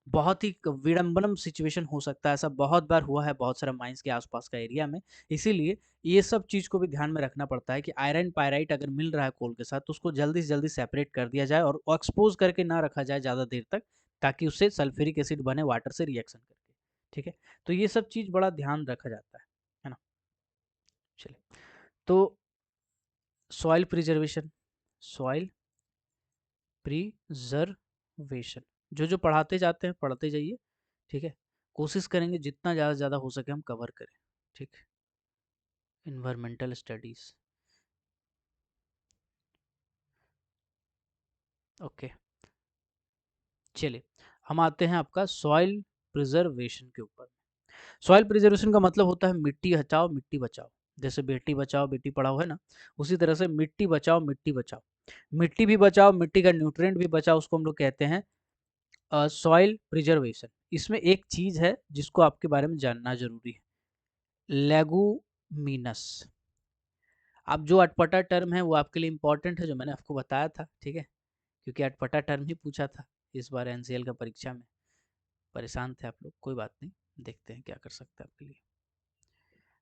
बहुत ही विडंबनम सिचुएशन हो सकता है, ऐसा बहुत बार हुआ है बहुत सारे माइंस के आसपास का एरिया में। इसीलिए ये सब चीज़ को भी ध्यान में रखना पड़ता है कि आयरन पायराइट अगर मिल रहा है कोल के साथ, तो उसको जल्दी से जल्दी सेपरेट कर दिया जाए और एक्सपोज करके ना रखा जाए ज़्यादा देर तक, ताकि उससे सल्फ्यूरिक एसिड बने वाटर से रिएक्शन करके, ठीक है। तो ये सब चीज़ बड़ा ध्यान रखा जाता है ना। चलिए, तो सॉइल प्रिजर्वेशन, सॉइल प्रिजर्वेशन जो जो पढ़ाते जाते हैं पढ़ते जाइए, ठीक है। कोशिश करेंगे जितना ज़्यादा से ज़्यादा हो सके हम कवर करें, ठीक। Environmental studies, okay. चलिए, हम आते हैं आपका सॉइल प्रिजर्वेशन के ऊपर। सॉइल प्रिजर्वेशन का मतलब होता है मिट्टी हटाओ मिट्टी बचाओ। जैसे बेटी बचाओ बेटी पढ़ाओ है ना, उसी तरह से मिट्टी बचाओ मिट्टी बचाओ। मिट्टी भी बचाओ, मिट्टी का न्यूट्रिएंट भी बचाओ, उसको हम लोग कहते हैं सॉइल प्रिजर्वेशन। इसमें एक चीज है जिसको आपके बारे में जानना जरूरी है, लेगुमिनस। अब जो अटपटा टर्म है वो आपके लिए इंपॉर्टेंट है, जो मैंने आपको बताया था, ठीक है, क्योंकि अटपटा टर्म ही पूछा था इस बार एनसीएल का परीक्षा में। परेशान थे आप लोग, कोई बात नहीं, देखते हैं क्या कर सकते हैं आपके लिए।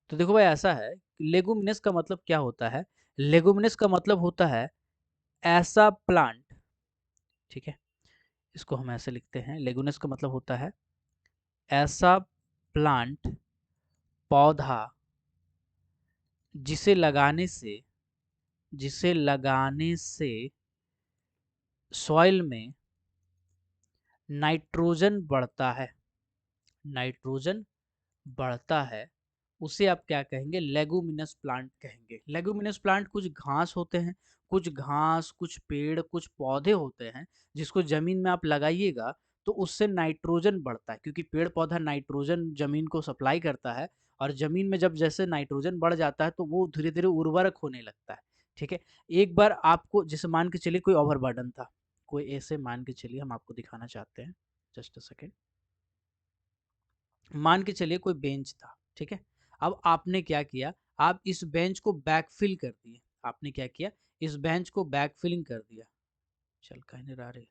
तो देखो भाई, ऐसा है, लेगुमिनस का मतलब क्या होता है। लेगुमिनस का मतलब होता है ऐसा प्लांट, ठीक है, इसको हम ऐसे लिखते हैं, लेगुमिनस का मतलब होता है ऐसा प्लांट, पौधा जिसे लगाने से, जिसे लगाने से सॉइल में नाइट्रोजन बढ़ता है, नाइट्रोजन बढ़ता है, उसे आप क्या कहेंगे, लेगुमिनस प्लांट कहेंगे। लेगुमिनस प्लांट कुछ घास होते हैं, कुछ घास, कुछ पेड़, कुछ पौधे होते हैं, जिसको जमीन में आप लगाइएगा तो उससे नाइट्रोजन बढ़ता है, क्योंकि पेड़ पौधा नाइट्रोजन जमीन को सप्लाई करता है, और जमीन में जब जैसे नाइट्रोजन बढ़ जाता है तो वो धीरे धीरे उर्वरक होने लगता है, ठीक है। एक बार आपको जैसे मान के चलिए कोई ओवरबर्डन था, कोई ऐसे मान के चलिए, हम आपको दिखाना चाहते हैं, जस्ट अ सेकेंड। मान के चलिए कोई बेंच था, ठीक है। अब आपने क्या किया, आप इस बेंच को बैकफिल कर दिए, आपने क्या किया, इस बेंच को बैकफिलिंग कर दिया। चल कहीं नहीं रहा रहे,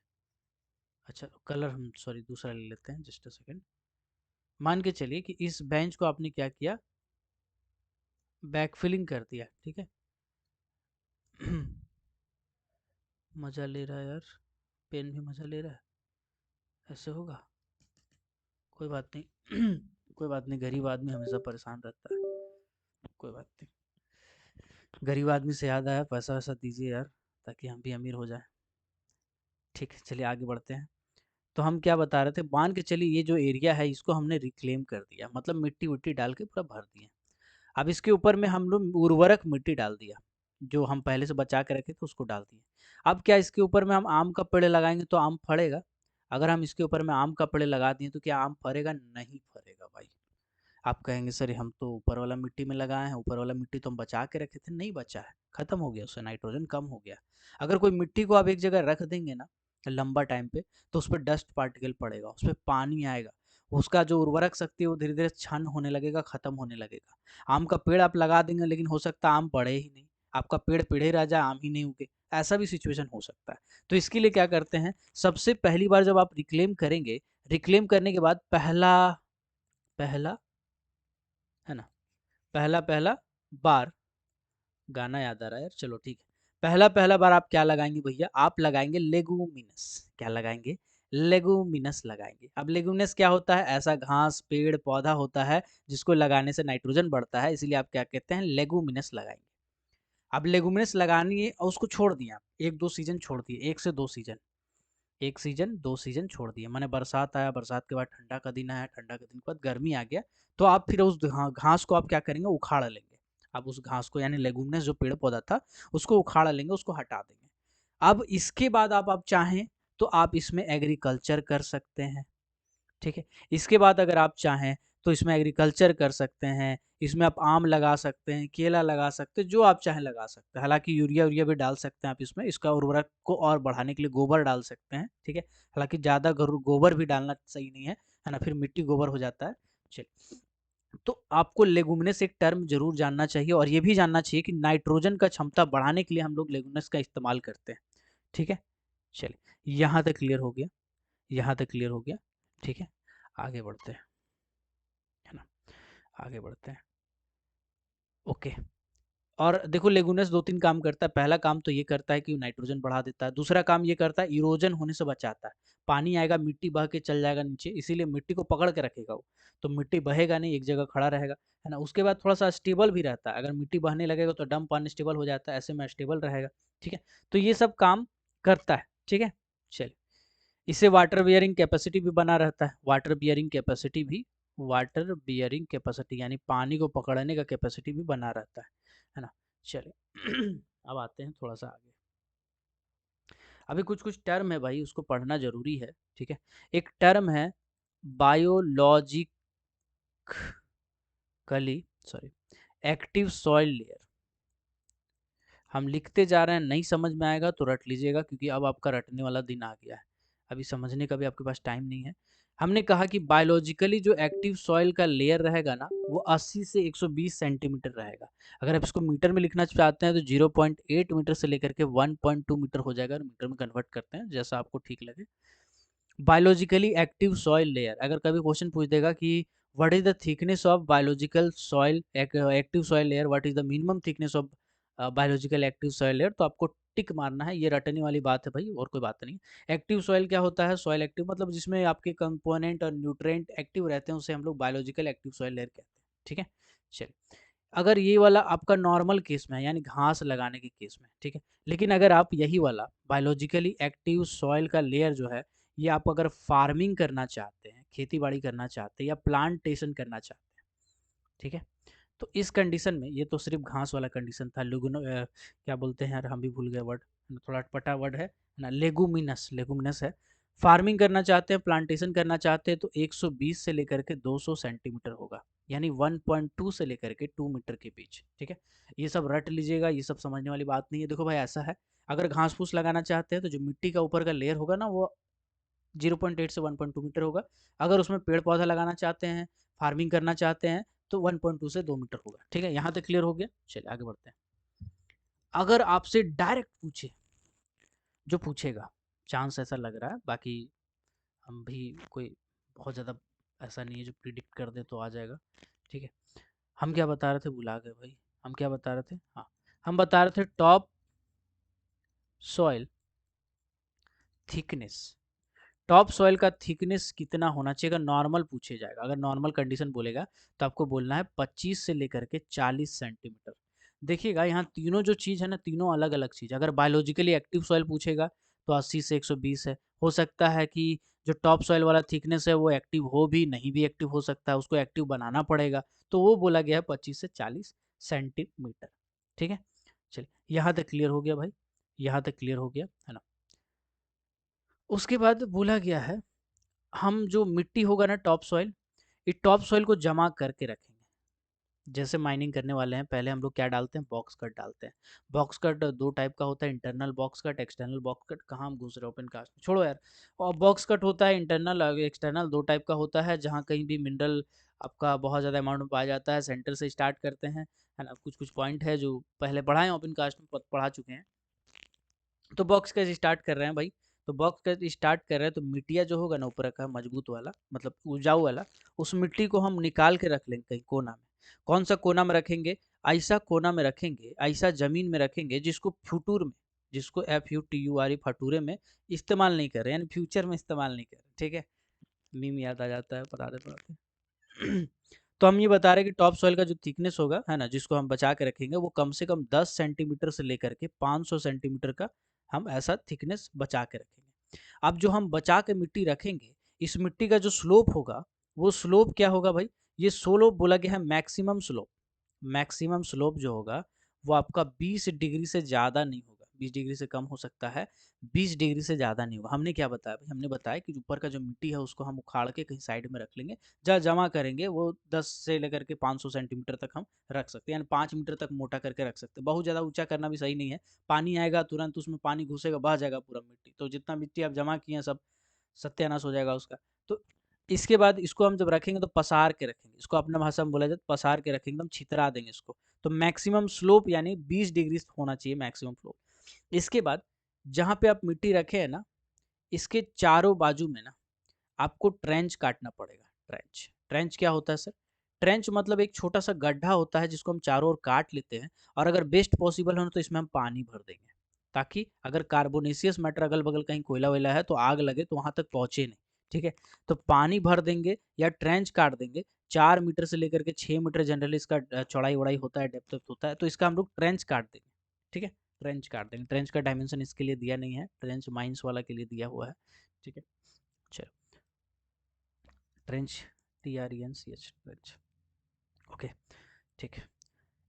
अच्छा कलर हम सॉरी दूसरा ले लेते हैं, जस्ट अ सेकेंड। मान के चलिए कि इस बेंच को आपने क्या किया, बैकफिलिंग कर दिया, ठीक है। मजा ले रहा है यार, पेन भी मजा ले रहा है, ऐसे होगा, कोई बात नहीं। कोई बात नहीं, गरीब आदमी हमेशा परेशान रहता है, कोई बात नहीं। गरीब आदमी से याद आया, पैसा वैसा दीजिए यार, ताकि हम भी अमीर हो जाए। ठीक है, चलिए आगे बढ़ते हैं। तो हम क्या बता रहे थे, मान के चलिए ये जो एरिया है इसको हमने रिक्लेम कर दिया, मतलब मिट्टी विट्टी डाल के पूरा भर दिया। अब इसके ऊपर में हम लोग उर्वरक मिट्टी डाल दिया, जो हम पहले से बचा के रखे थे उसको डाल दिया। अब क्या इसके ऊपर में हम आम का पेड़ लगाएंगे तो आम फड़ेगा। अगर हम इसके ऊपर में आम का पेड़ लगा दिए तो क्या आम फरेगा, नहीं फरेगा भाई। आप कहेंगे सर हम तो ऊपर वाला मिट्टी में लगाए हैं, ऊपर वाला मिट्टी तो हम बचा के रखे थे, नहीं बचा है, खत्म हो गया, उससे नाइट्रोजन कम हो गया। अगर कोई मिट्टी को आप एक जगह रख देंगे ना लंबा टाइम पे, तो उस पर डस्ट पार्टिकल पड़ेगा, उस पर पानी आएगा, उसका जो उर्वरक शक्ति है वो धीरे धीरे क्षण होने लगेगा, खत्म होने लगेगा। आम का पेड़ आप लगा देंगे लेकिन हो सकता है आम पड़े ही नहीं, आपका पेड़ पेड़े रह जाए, आम ही नहीं उगे, ऐसा भी सिचुएशन हो सकता है। तो इसके लिए क्या करते हैं, सबसे पहली बार जब आप रिक्लेम करेंगे, रिक्लेम करने के बाद पहला पहला, है ना, पहला पहला बार, गाना याद आ रहा है यार, चलो ठीक है। पहला पहला बार आप क्या लगाएंगे भैया, आप लगाएंगे लेगुमिनस, क्या लगाएंगे, लेगुमिनस लगाएंगे। अब लेगुमिनस क्या होता है, ऐसा घास पेड़ पौधा होता है जिसको लगाने से नाइट्रोजन बढ़ता है, इसीलिए आप क्या कहते हैं, लेगुमिनस लगाएंगे। अब लेगुमिनस लगानी है और उसको छोड़ दिया आप, एक दो सीजन छोड़ दिए, 1 से 2 सीजन, 1 सीज़न 2 सीज़न छोड़ दिए, माने बरसात आया, बरसात के बाद ठंडा का दिन आया, ठंडा के दिन के बाद गर्मी आ गया, तो आप फिर उस घास को आप क्या करेंगे, उखाड़ लेंगे। आप उस घास को यानी लेगुमिनस जो पेड़ पौधा था उसको उखाड़ लेंगे, उसको हटा देंगे। अब इसके बाद आप चाहें तो आप इसमें एग्रीकल्चर कर सकते हैं, ठीक है। इसके बाद अगर आप चाहें तो इसमें एग्रीकल्चर कर सकते हैं, इसमें आप आम लगा सकते हैं, केला लगा सकते हैं, जो आप चाहें लगा सकते हैं। हालांकि यूरिया यूरिया भी डाल सकते हैं आप इसमें, इसका उर्वरक को और बढ़ाने के लिए गोबर डाल सकते हैं, ठीक है। हालांकि ज़्यादा गोबर भी डालना सही नहीं है ना, फिर मिट्टी गोबर हो जाता है। चलिए, तो आपको लेगुमिनस एक टर्म जरूर जानना चाहिए, और ये भी जानना चाहिए कि नाइट्रोजन का क्षमता बढ़ाने के लिए हम लोग लेगुमिनस का इस्तेमाल करते हैं, ठीक है। चलिए, यहाँ तक क्लियर हो गया, यहाँ तक क्लियर हो गया, ठीक है। आगे बढ़ते हैं, है ना, आगे बढ़ते हैं। ओके, और देखो लेगुमिनस 2-3 काम करता है। पहला काम तो ये करता है कि नाइट्रोजन बढ़ा देता है, दूसरा काम ये करता है इरोजन होने से बचाता है। पानी आएगा, मिट्टी बह के चल जाएगा नीचे, इसीलिए मिट्टी को पकड़ के रखेगा वो, तो मिट्टी बहेगा नहीं, एक जगह खड़ा रहेगा, है ना। उसके बाद थोड़ा सा स्टेबल भी रहता है, अगर मिट्टी बहने लगेगा तो डंप अनस्टेबल हो जाता है, ऐसे में स्टेबल रहेगा, ठीक है। तो ये सब काम करता है, ठीक है। चलिए, इससे वाटर बियरिंग कैपेसिटी भी बना रहता है, वाटर बियरिंग कैपेसिटी यानी पानी को पकड़ने का कैपेसिटी भी बना रहता है ना। चलिए अब आते हैं थोड़ा सा आगे। अभी कुछ कुछ टर्म है भाई, उसको पढ़ना जरूरी है, ठीक है। एक टर्म है biologically sorry active soil layer. हम लिखते जा रहे हैं, नहीं समझ में आएगा तो रट लीजिएगा, क्योंकि अब आपका रटने वाला दिन आ गया है, अभी समझने का भी आपके पास टाइम नहीं है। हमने कहा कि बायोलॉजिकली जो एक्टिव सॉइल का लेयर रहेगा ना, वो 80 से 120 सेंटीमीटर रहेगा। अगर आप इसको मीटर में लिखना चाहते हैं तो 0.8 मीटर से लेकर के 1.2 मीटर हो जाएगा, मीटर में कन्वर्ट करते हैं जैसा आपको ठीक लगे। बायोलॉजिकली एक्टिव सॉइल लेयर, अगर कभी क्वेश्चन पूछ देगा कि what is the thickness of biological soil active soil layer, what is the minimum thickness of biological active soil layer, तो आपको टिक मारना है, ये रटने वाली बात है भाई, और कोई बात नहीं। एक्टिव सॉइल क्या होता है, सॉइल एक्टिव मतलब जिसमें आपके कंपोनेंट और न्यूट्रिएंट एक्टिव रहते हैं, उसे हम लोग बायोलॉजिकल एक्टिव सॉइल लेयर कहते हैं, ठीक है। चलिए, अगर ये वाला आपका नॉर्मल केस में है, यानी घास लगाने के केस में, ठीक है। लेकिन अगर आप यही वाला बायोलॉजिकली एक्टिव सॉइल का लेयर जो है, ये आप अगर फार्मिंग करना चाहते हैं, खेती बाड़ी करना चाहते हैं, या प्लांटेशन करना चाहते हैं, ठीक है, तो इस कंडीशन में, ये तो सिर्फ घास वाला कंडीशन था, क्या बोलते हैं यार, हम भी भूल गए वर्ड, थोड़ा अटपटा वर्ड है ना, लेगुमिनस, लेगुमिनस है। फार्मिंग करना चाहते हैं, प्लांटेशन करना चाहते हैं, तो 120 से लेकर के 200 सेंटीमीटर होगा, यानी 1.2 से लेकर के 2 मीटर के बीच, ठीक है। ये सब रट लीजिएगा, ये सब समझने वाली बात नहीं है। देखो भाई, ऐसा है, अगर घास फूस लगाना चाहते हैं तो जो मिट्टी का ऊपर का लेयर होगा ना, वो 0.8 से 1.2 मीटर होगा। अगर उसमें पेड़ पौधा लगाना चाहते हैं, फार्मिंग करना चाहते हैं, तो 1.2 से 2 मीटर होगा, ठीक है। यहाँ तक क्लियर हो गया। चलिए आगे बढ़ते हैं। अगर आपसे डायरेक्ट पूछे, जो पूछेगा, चांस ऐसा लग रहा है, बाकी हम भी कोई बहुत ज़्यादा ऐसा नहीं है जो प्रिडिक्ट कर दे तो आ जाएगा, ठीक है। हम क्या बता रहे थे, भुला गए भाई, हम क्या बता रहे थे, हाँ, हम बता रहे थे top soil thickness. Top soil का थिकनेस कितना होना चाहिए, अगर नॉर्मल पूछे जाएगा, अगर नॉर्मल कंडीशन बोलेगा, तो आपको बोलना है 25 से लेकर के 40 सेंटीमीटर। देखिएगा, यहाँ तीनों जो चीज़ है ना, तीनों अलग अलग चीज़। अगर बायोलॉजिकली एक्टिव सॉइल पूछेगा तो 80 से 120 है। हो सकता है कि जो टॉप सॉइल वाला थिकनेस है वो एक्टिव हो भी, नहीं भी एक्टिव हो सकता है, उसको एक्टिव बनाना पड़ेगा, तो वो बोला गया है 25 से 40 सेंटीमीटर, ठीक है। चलिए, यहाँ तक क्लियर हो गया भाई, यहाँ तक क्लियर हो गया, है ना। उसके बाद बोला गया है, हम जो मिट्टी होगा ना, टॉप सॉइल, इस टॉप सॉइल को जमा करके रखेंगे। जैसे माइनिंग करने वाले हैं, पहले हम लोग क्या डालते हैं, बॉक्स कट डालते हैं। बॉक्स कट दो टाइप का होता है, internal box cut, external box cut. कहाँ हम घुस रहे ओपन कास्ट, छोड़ो यार। और बॉक्स कट होता है इंटरनल और एक्सटर्नल, दो टाइप का होता है, जहाँ कहीं भी मिनरल आपका बहुत ज़्यादा अमाउंट में पाया जाता है, सेंटर से स्टार्ट करते हैं, है ना। कुछ कुछ पॉइंट है जो पहले पढ़ाए ओपन कास्ट में, पढ़ा चुके हैं। तो बॉक्स कट स्टार्ट कर रहे हैं भाई, तो बॉक्स कट स्टार्ट कर रहे हैं, तो मिट्टिया जो होगा ना ऊपर का मजबूत वाला, मतलब उपजाऊ वाला, उस मिट्टी को हम निकाल के रख लेंगे कहीं कोना में। कौन सा कोना में रखेंगे, ऐसा कोना में रखेंगे, ऐसा जमीन में रखेंगे जिसको फ्यूटूर में, जिसको FUTURE फटूरे में इस्तेमाल नहीं कर रहे, यानी फ्यूचर में इस्तेमाल नहीं कर रहे, ठीक है। मीम याद आ जाता है पढ़ाते पढ़ाते। तो हम ये बता रहे हैं कि टॉप सॉइल का जो थिकनेस होगा, है ना, जिसको हम बचा के रखेंगे, वो कम से कम 10 सेंटीमीटर से लेकर के 500 सेंटीमीटर का हम ऐसा थिकनेस बचा के रखेंगे। अब जो हम बचा के मिट्टी रखेंगे, इस मिट्टी का जो स्लोप होगा, वो स्लोप क्या होगा भाई, ये स्लोप बोला गया है मैक्सिमम स्लोप। मैक्सिमम स्लोप जो होगा वो आपका 20 डिग्री से ज़्यादा नहीं होगा, 20 डिग्री से कम हो सकता है, 20 डिग्री से ज़्यादा नहीं होगा। हमने क्या बताया भाई, हमने बताया कि ऊपर का जो मिट्टी है उसको हम उखाड़ के कहीं साइड में रख लेंगे, जहाँ जमा करेंगे वो 10 से लेकर के 500 सेंटीमीटर तक हम रख सकते हैं, यानी 5 मीटर तक मोटा करके रख सकते हैं। बहुत ज़्यादा ऊंचा करना भी सही नहीं है, पानी आएगा तुरंत उसमें पानी घुसेगा, बह जाएगा पूरा मिट्टी, तो जितना मिट्टी आप जमा किए हैं सब सत्यानाश हो जाएगा उसका। तो इसके बाद इसको हम जब रखेंगे तो पसार के रखेंगे, इसको अपना भाषा में बोला जाए तो पसार के रखेंगे, हम छितरा देंगे इसको। तो मैक्सिमम स्लोप यानी 20 डिग्री होना चाहिए मैक्सिमम स्लोप। इसके बाद जहाँ पे आप मिट्टी रखे हैं ना, इसके चारों बाजू में ना आपको ट्रेंच काटना पड़ेगा। ट्रेंच, ट्रेंच क्या होता है सर? ट्रेंच मतलब एक छोटा सा गड्ढा होता है जिसको हम चारों ओर काट लेते हैं, और अगर बेस्ट पॉसिबल हो तो इसमें हम पानी भर देंगे, ताकि अगर कार्बोनेशियस मैटर अगल बगल कहीं कोयला वोयला है तो आग लगे तो वहां तक पहुंचे नहीं। ठीक है, तो पानी भर देंगे या ट्रेंच काट देंगे। 4 मीटर से लेकर के 6 मीटर जनरली इसका चौड़ाई वड़ाई होता है, डेप्थ होता है, तो इसका हम लोग ट्रेंच काट देंगे। ठीक है, ट्रेंच काट देंगे। ट्रेंच का डायमेंशन इसके लिए दिया नहीं है, ट्रेंच माइंस वाला के लिए दिया हुआ है। ठीक है, चलो, ट्रेंच, TRENCH, ट्रेंच। ओके, ठीक है।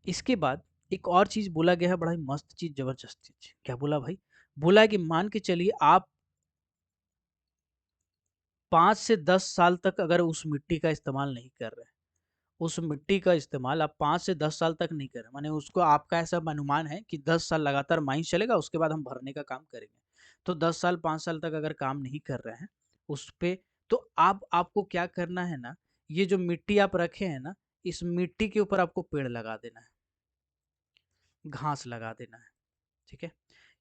इसके बाद एक और चीज बोला गया है, बड़ा ही मस्त चीज, जबरदस्त चीज। क्या बोला भाई? बोला है कि मान के चलिए आप 5 से 10 साल तक अगर उस मिट्टी का इस्तेमाल नहीं कर रहे, उस मिट्टी का इस्तेमाल आप 5 से 10 साल तक नहीं कर रहे, माने उसको आपका ऐसा अनुमान है कि 10 साल लगातार माइंस चलेगा, उसके बाद हम भरने का काम करेंगे। तो 10 साल 5 साल तक अगर काम नहीं कर रहे हैं उस पे, तो आपको क्या करना है ना, ये जो मिट्टी आप रखे हैं ना, इस मिट्टी के ऊपर आपको पेड़ लगा देना है, घास लगा देना है। ठीक है,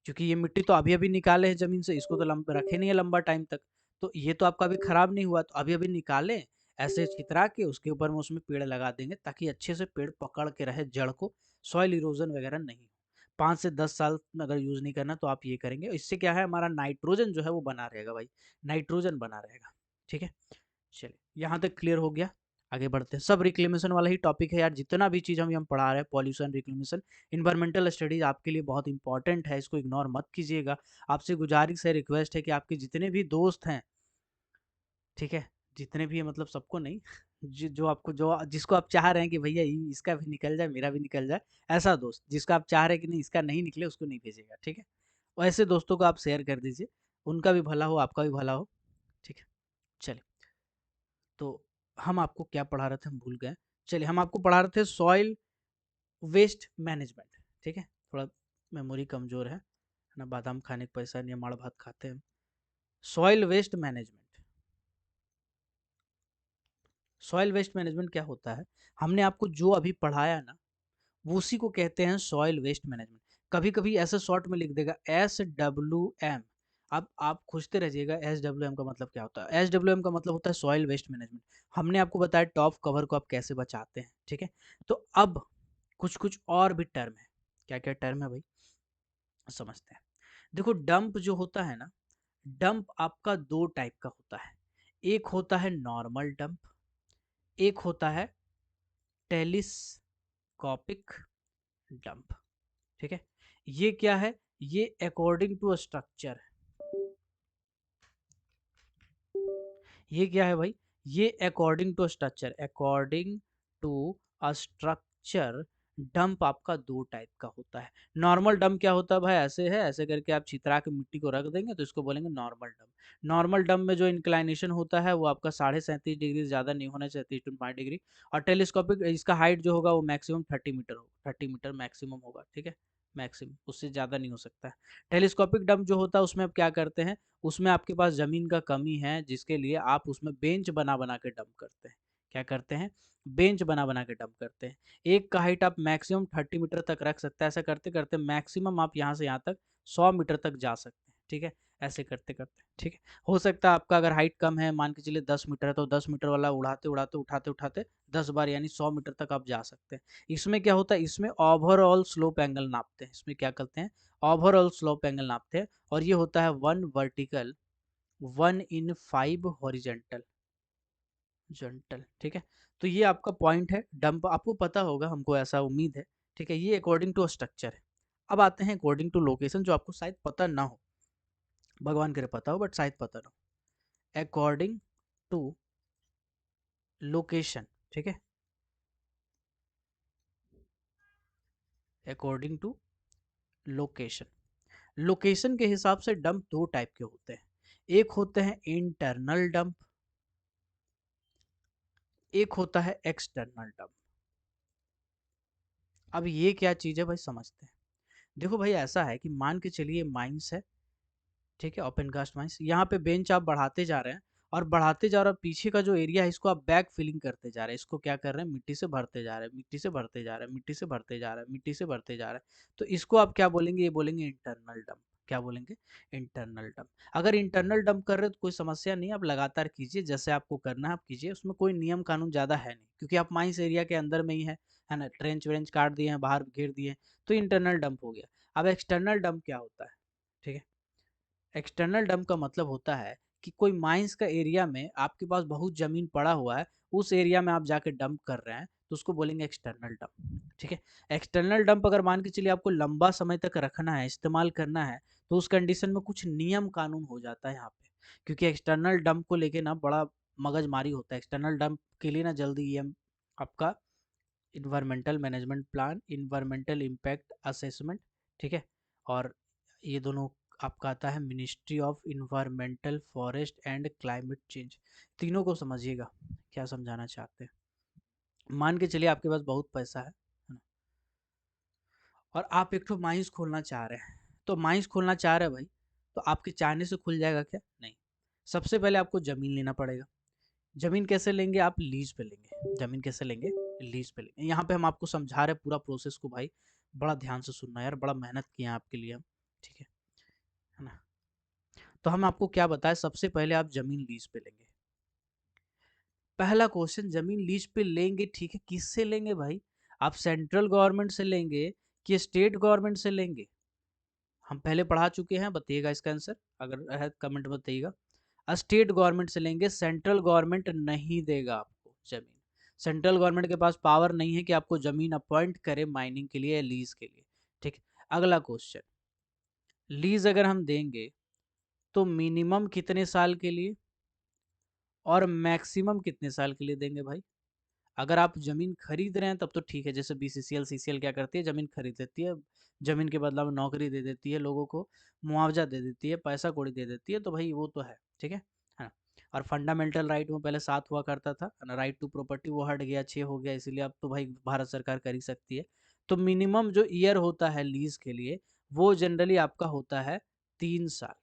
क्योंकि ये मिट्टी तो अभी अभी निकाले हैं जमीन से, इसको तो रखे नहीं है लंबा टाइम तक, तो ये तो आपका अभी खराब नहीं हुआ, तो अभी अभी निकाले, ऐसे छितरा के उसके ऊपर में उसमें पेड़ लगा देंगे, ताकि अच्छे से पेड़ पकड़ के रहे जड़ को, सॉइल इरोजन वगैरह नहीं हो। 5 से 10 साल अगर यूज नहीं करना तो आप ये करेंगे, इससे क्या है, हमारा नाइट्रोजन जो है वो बना रहेगा भाई, नाइट्रोजन बना रहेगा। ठीक है, चलिए यहाँ तक क्लियर हो गया। आगे बढ़ते हैं, सब रिक्लेमेशन वाला ही टॉपिक है यार, जितना भी चीज़ हम पढ़ा रहे हैं, पॉल्यूशन, रिक्लेमेशन, इन्वायरमेंटल स्टडीज आपके लिए बहुत इंपॉर्टेंट है, इसको इग्नोर मत कीजिएगा। आपसे गुजारिश है, रिक्वेस्ट है कि आपके जितने भी दोस्त हैं, ठीक है, जितने भी है मतलब सबको नहीं, जो आपको, जो जिसको आप चाह रहे हैं कि भैया इसका भी निकल जाए मेरा भी निकल जाए, ऐसा दोस्त जिसका आप चाह रहे हैं कि नहीं इसका नहीं निकले, उसको नहीं भेजिएगा। ठीक है, वैसे दोस्तों को आप शेयर कर दीजिए, उनका भी भला हो, आपका भी भला हो। ठीक है, चलिए, तो हम आपको क्या पढ़ा रहे थे, हम भूल गए। चलिए, हम आपको पढ़ा रहे थे सॉइल वेस्ट मैनेजमेंट। ठीक है, थोड़ा मेमोरी कमजोर है ना, बादाम खाने का पैसा नहीं है, माड़ भात खाते हैं। Soil waste management, soil waste management क्या होता है, हमने आपको जो अभी पढ़ाया ना, वो उसी को कहते हैं सॉइल वेस्ट मैनेजमेंट। कभी कभी ऐसे शॉर्ट में लिख देगा SWM, अब आप खोजते रहिएगा SWM का मतलब क्या होता है। SWM का मतलब होता है सॉइल वेस्ट मैनेजमेंट। हमने आपको बताया टॉप कवर को आप कैसे बचाते हैं। ठीक है, तो अब कुछ कुछ और भी टर्म है। क्या क्या टर्म है भाई, समझते हैं। देखो, डंप जो होता है ना, डंप आपका दो टाइप का होता है। एक होता है नॉर्मल डंप, एक होता है टेलिस्कोपिक डंप। ठीक है, ये क्या है, ये अकॉर्डिंग टू स्ट्रक्चर है। ये क्या है भाई, ये according to structure, according to a structure dump आपका दो टाइप का होता है। नॉर्मल डंप क्या होता है भाई, ऐसे है, ऐसे करके आप छितरा के मिट्टी को रख देंगे तो इसको बोलेंगे नॉर्मल डंप। नॉर्मल डंप में जो इंक्लाइनेशन होता है वो आपका 37.5 डिग्री, ज्यादा नहीं होना चाहिए 37.5 डिग्री। और टेलीस्कोपिक इसका हाइट जो होगा वो मैक्सिमम 30 मीटर होगा, 30 मीटर मैक्सिमम होगा। ठीक है, मैक्सिमम, उससे ज़्यादा नहीं हो सकता है। टेलीस्कोपिक डंप जो होता है उसमें आप क्या करते हैं, उसमें आपके पास ज़मीन का कमी है, जिसके लिए आप उसमें बेंच बना बना के डंप करते हैं। क्या करते हैं, बेंच बना बना के डंप करते हैं। एक का हाइट आप मैक्सिमम 30 मीटर तक रख सकते हैं। ऐसा करते करते मैक्सिमम आप यहाँ से यहाँ तक 100 मीटर तक जा सकते हैं। ठीक है, ऐसे करते करते, ठीक है। हो सकता है आपका अगर हाइट कम है, मान के चलिए 10 मीटर है, तो 10 मीटर वाला उड़ाते उड़ाते उठाते उठाते 10 बार यानी 100 मीटर तक आप जा सकते हैं। इसमें क्या होता है, इसमें ओवरऑल स्लोप एंगल नापते हैं। इसमें क्या करते हैं, ओवरऑल स्लोप एंगल नापते हैं, और ये होता है 1 वर्टिकल, 1/5 हॉरिजेंटल जेंटल। ठीक है, तो ये आपका पॉइंट है डंप, आपको पता होगा, हमको ऐसा उम्मीद है। ठीक है, ये अकॉर्डिंग टू स्ट्रक्चर है। अब आते हैं अकॉर्डिंग टू लोकेशन, जो आपको शायद पता ना हो, भगवान करे पता हो, बट शायद पता ना हो। अकॉर्डिंग टू लोकेशन, ठीक है, अकॉर्डिंग टू लोकेशन। लोकेशन के हिसाब से डंप दो टाइप के होते हैं, एक होते हैं इंटरनल डंप, एक होता है एक्सटर्नल डंप। अब ये क्या चीज़ है भाई, समझते हैं। देखो भाई, ऐसा है कि मान के चलिए माइंस है, ठीक है, ओपन कास्ट माइंस, यहाँ पे बेंच आप बढ़ाते जा रहे हैं और बढ़ाते जा रहे हैं, पीछे का जो एरिया है इसको आप बैक फिलिंग करते जा रहे हैं, इसको क्या कर रहे हैं, मिट्टी से भरते जा रहे हैं, मिट्टी से भरते जा रहे हैं, मिट्टी से भरते जा रहे हैं, मिट्टी से भरते जा रहे हैं। तो इसको आप क्या बोलेंगे, ये बोलेंगे इंटरनल डंप। क्या बोलेंगे, इंटरनल डंप। अगर इंटरनल डंप कर रहे हो तो कोई समस्या नहीं, आप लगातार कीजिए, जैसे आपको करना है आप कीजिए, उसमें कोई नियम कानून ज़्यादा है नहीं, क्योंकि आप माइंस एरिया के अंदर में ही है ना, ट्रेंच व्रेंच काट दिए हैं, बाहर घेर दिए हैं, तो इंटरनल डंप हो गया। अब एक्सटर्नल डंप क्या होता है, ठीक है, एक्सटर्नल डंप का मतलब होता है कि कोई माइंस का एरिया में आपके पास बहुत जमीन पड़ा हुआ है, उस एरिया में आप जाके डंप कर रहे हैं, तो उसको बोलेंगे एक्सटर्नल डंप, ठीक है। एक्सटर्नल डंप अगर मान के चलिए आपको लंबा समय तक रखना है, इस्तेमाल करना है, तो उस कंडीशन में कुछ नियम कानून हो जाता है यहाँ पे, क्योंकि एक्सटर्नल डंप को लेके ना बड़ा मगजमारी होता है। एक्सटर्नल डंप के लिए ना जल्दी ये आपका environmental management plan, environmental impact assessment, ठीक है, और ये दोनों आपका आता है ministry of environmental forest and climate change. तीनों को समझिएगा क्या समझाना चाहते हैं। मान के चलिए आपके पास बहुत पैसा है ना, और आप एक तो माइंस खोलना चाह रहे हैं, तो माइंस खोलना चाह रहे हैं भाई, तो आपके चाहने से खुल जाएगा क्या, नहीं। सबसे पहले आपको ज़मीन लेना पड़ेगा। ज़मीन कैसे लेंगे, आप लीज पे लेंगे। ज़मीन कैसे लेंगे, लीज पे लेंगे। यहाँ पे हम आपको समझा रहे हैं पूरा प्रोसेस को भाई, बड़ा ध्यान से सुनना यार, बड़ा मेहनत किए हैं आपके लिए हम, ठीक है ना। तो हम आपको क्या बताएं, सबसे पहले आप ज़मीन लीज पे लेंगे। पहला क्वेश्चन, ज़मीन लीज पे लेंगे, ठीक है, किससे लेंगे भाई, आप सेंट्रल गवर्नमेंट से लेंगे कि स्टेट गवर्नमेंट से लेंगे। हम पहले पढ़ा चुके हैं, बताइएगा इसका आंसर, अगर है कमेंट में बताइएगा। स्टेट गवर्नमेंट से लेंगे, सेंट्रल गवर्नमेंट नहीं देगा आपको ज़मीन। सेंट्रल गवर्नमेंट के पास पावर नहीं है कि आपको ज़मीन अपॉइंट करे माइनिंग के लिए या लीज के लिए, ठीक। अगला क्वेश्चन, लीज अगर हम देंगे तो मिनिमम कितने साल के लिए और मैक्सिमम कितने साल के लिए देंगे भाई। अगर आप ज़मीन खरीद रहे हैं तब तो ठीक है, जैसे बीसीसीएल सीसीएल क्या करती है, ज़मीन खरीद लेती है, ज़मीन के बदला में नौकरी दे देती है, लोगों को मुआवजा दे देती है, पैसा कौड़ी दे देती है, तो भाई वो तो है, ठीक है ना। और फंडामेंटल राइट में पहले 7 हुआ करता था ना, राइट टू प्रॉपर्टी, वो हट गया, 6 हो गया, इसीलिए अब तो भाई भारत सरकार कर ही सकती है। तो मिनिमम जो ईयर होता है लीज के लिए, वो जनरली आपका होता है 3 साल,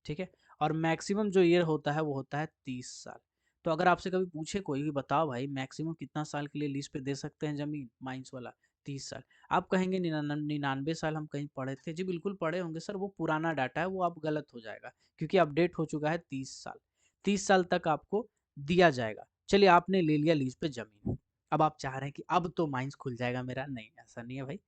ठीक है, और मैक्सिमम जो ईयर होता है वो होता है 30 साल। तो अगर आपसे कभी पूछे कोई कि बताओ भाई मैक्सिमम कितना साल के लिए लीज पे दे सकते हैं जमीन, माइंस वाला 30 साल, आप कहेंगे 99 साल हम कहीं पढ़े थे। जी बिल्कुल पढ़े होंगे सर, वो पुराना डाटा है, वो आप गलत हो जाएगा, क्योंकि अपडेट हो चुका है 30 साल। 30 साल तक आपको दिया जाएगा। चलिए आपने ले लिया लीज पे जमीन, अब आप चाह रहे हैं कि अब तो माइंस खुल जाएगा मेरा, नहीं ऐसा नहीं है भाई,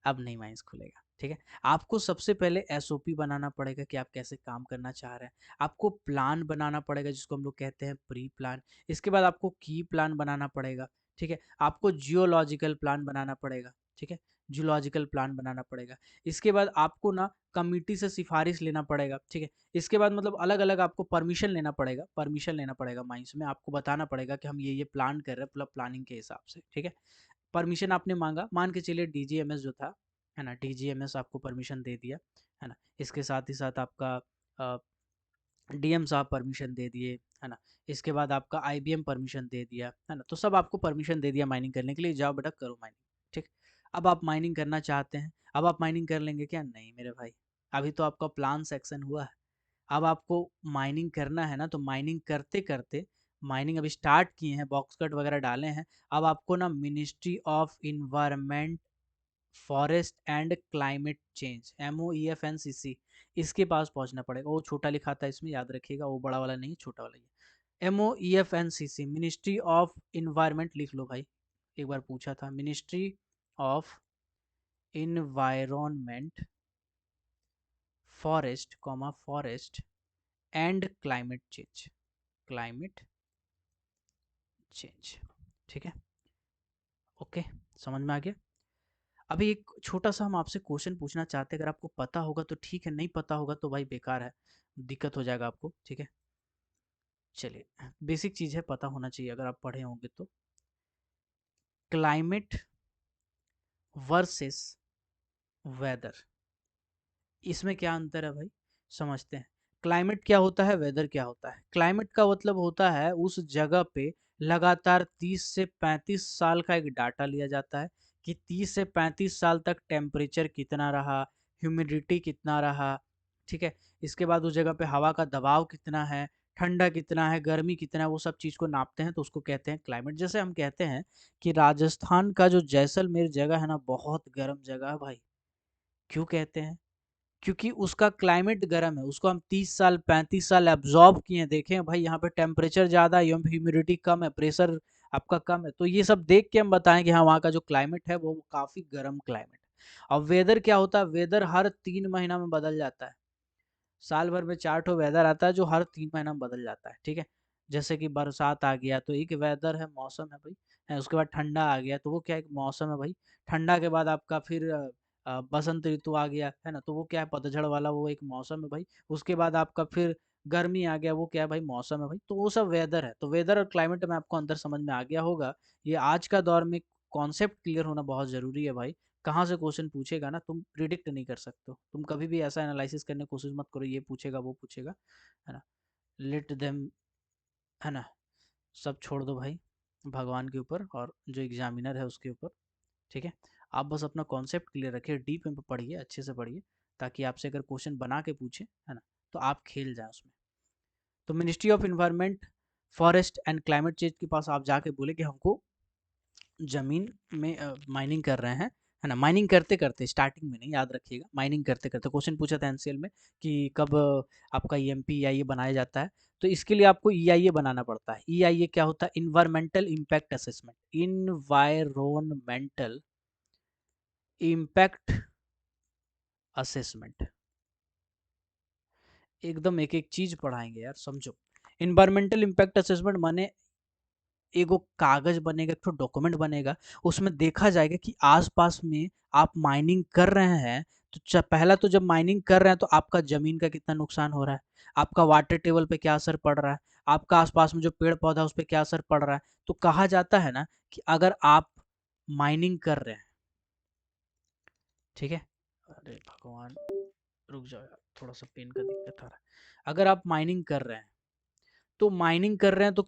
अब नहीं माइंस खुलेगा, ठीक है। आपको सबसे पहले एसओपी बनाना पड़ेगा कि आप कैसे काम करना चाह रहे हैं। आपको प्लान बनाना पड़ेगा जिसको हम लोग कहते हैं प्री प्लान। इसके बाद आपको की प्लान बनाना पड़ेगा, ठीक है। आपको जियोलॉजिकल प्लान बनाना पड़ेगा, ठीक है, जियोलॉजिकल प्लान बनाना पड़ेगा। इसके बाद आपको ना कमिटी से सिफारिश लेना पड़ेगा, ठीक है। इसके बाद मतलब अलग अलग आपको परमिशन लेना पड़ेगा, परमिशन लेना पड़ेगा माइंस में, आपको बताना पड़ेगा कि हम ये प्लान कर रहे हैं, मतलब प्लानिंग के हिसाब से, ठीक है। परमिशन आपने मांगा, मान के चलिए डीजीएमएस जो था, है ना, डीजीएमएस आपको परमिशन दे दिया, है ना। इसके साथ ही साथ आपका डीएम साहब परमिशन दे दिए, है ना। इसके बाद आपका आईबीएम परमिशन दे दिया, है ना। तो सब आपको परमिशन दे दिया माइनिंग करने के लिए, जाओ बेटा करो माइनिंग, ठीक। अब आप माइनिंग करना चाहते हैं, अब आप माइनिंग कर लेंगे क्या, नहीं मेरे भाई, अभी तो आपका प्लान सेक्शन हुआ है। अब आपको माइनिंग करना है ना, तो माइनिंग करते करते, माइनिंग अभी स्टार्ट किए हैं, बॉक्स कट वगैरह डाले हैं, अब आपको ना ministry of environment forest and climate change, MOEFNCC, इसके पास पहुंचना पड़ेगा। वो छोटा लिखा था इसमें, याद रखिएगा, वो बड़ा वाला नहीं, छोटा वाला ही। MOEFNCC, मिनिस्ट्री ऑफ इन्वायरमेंट लिख लो भाई, एक बार पूछा था, ministry of environment forest comma forest and climate change, climate change, ठीक है, ओके, समझ में आ गया। अभी एक छोटा सा हम आपसे क्वेश्चन पूछना चाहते हैं, अगर आपको पता होगा तो ठीक है, नहीं पता होगा तो भाई बेकार है, दिक्कत हो जाएगा आपको, ठीक है। चलिए, बेसिक चीज़ है, पता होना चाहिए अगर आप पढ़े होंगे तो। क्लाइमेट वर्सेस वेदर, इसमें क्या अंतर है भाई, समझते हैं। क्लाइमेट क्या होता है, वेदर क्या होता है। क्लाइमेट का मतलब होता है उस जगह पे लगातार 30 से 35 साल का एक डाटा लिया जाता है कि 30 से 35 साल तक टेम्परेचर कितना रहा, ह्यूमिडिटी कितना रहा, ठीक है। इसके बाद उस जगह पे हवा का दबाव कितना है, ठंडा कितना है, गर्मी कितना है, वो सब चीज़ को नापते हैं तो उसको कहते हैं क्लाइमेट। जैसे हम कहते हैं कि राजस्थान का जो जैसलमेर जगह है ना, बहुत गर्म जगह है भाई। क्यों कहते हैं, क्योंकि उसका क्लाइमेट गर्म है, उसको हम 30 साल 35 साल एब्जॉर्ब किए हैं, देखें भाई यहाँ पे टेम्परेचर ज़्यादा है, ह्यूमिडिटी कम है, प्रेशर आपका कम है, तो ये सब देख के हम बताएं कि हाँ वहाँ का जो क्लाइमेट है वो काफ़ी गर्म क्लाइमेट है। अब वेदर क्या होता है, वेदर हर 3 महीना में बदल जाता है। साल भर में 4 ठो वेदर आता है जो हर 3 महीना में बदल जाता है, ठीक है। जैसे कि बरसात आ गया तो एक वेदर है, मौसम है भाई, उसके बाद ठंडा आ गया तो वो क्या, एक मौसम है भाई। ठंडा के बाद आपका फिर बसंत ऋतु आ गया है ना, तो वो क्या है, पतझड़ वाला, वो एक मौसम है भाई। उसके बाद आपका फिर गर्मी आ गया, वो क्या है भाई, मौसम है भाई। तो वो सब वेदर है। तो वेदर और क्लाइमेट में आपको अंदर समझ में आ गया होगा। ये आज का दौर में कॉन्सेप्ट क्लियर होना बहुत ज़रूरी है भाई। कहाँ से क्वेश्चन पूछेगा ना, तुम प्रिडिक्ट नहीं कर सकते हो। तुम कभी भी ऐसा एनालिसिस करने की कोशिश मत करो, ये पूछेगा वो पूछेगा, है ना। लेट देम, है ना, सब छोड़ दो भाई भगवान के ऊपर और जो एग्जामिनर है उसके ऊपर, ठीक है। आप बस अपना कॉन्सेप्ट क्लियर रखिए, डीप में पढ़िए, अच्छे से पढ़िए, ताकि आपसे अगर क्वेश्चन बना के पूछे, है ना, तो आप खेल जाए उसमें। तो ministry of environment, forest and climate change के पास आप जाके बोले कि हमको ज़मीन में माइनिंग कर रहे हैं, है ना। माइनिंग करते करते, स्टार्टिंग में नहीं, याद रखिएगा, माइनिंग करते करते क्वेश्चन पूछा था एनसीएल में कि कब आपका ईएमपी ईआईए बनाया जाता है। तो इसके लिए आपको ईआईए बनाना पड़ता है। ईआईए क्या होता है, environmental impact assessment, environmental impact assessment. एकदम एक एक चीज पढ़ाएंगे यार, समझो। इन्वायरमेंटल इम्पैक्ट असेसमेंट माने एगो कागज बनेगा, एक तो डॉक्यूमेंट बनेगा, उसमें देखा जाएगा कि आसपास में आप माइनिंग कर रहे हैं, तो पहला तो जब माइनिंग कर रहे हैं तो आपका जमीन का कितना नुकसान हो रहा है, आपका वाटर टेबल पे क्या असर पड़ रहा है, आपका आसपास में जो पेड़ पौधा उस पर क्या असर पड़ रहा है। तो कहा जाता है ना कि अगर आप माइनिंग कर रहे हैं, ठीक है, अरे भगवान, रुक जाओ यार, थोड़ा सा पेन का दिक्कत आ रहा है। अगर आप माइनिंग कर रहे हैं, तो माइनिंग कर रहे हैं तो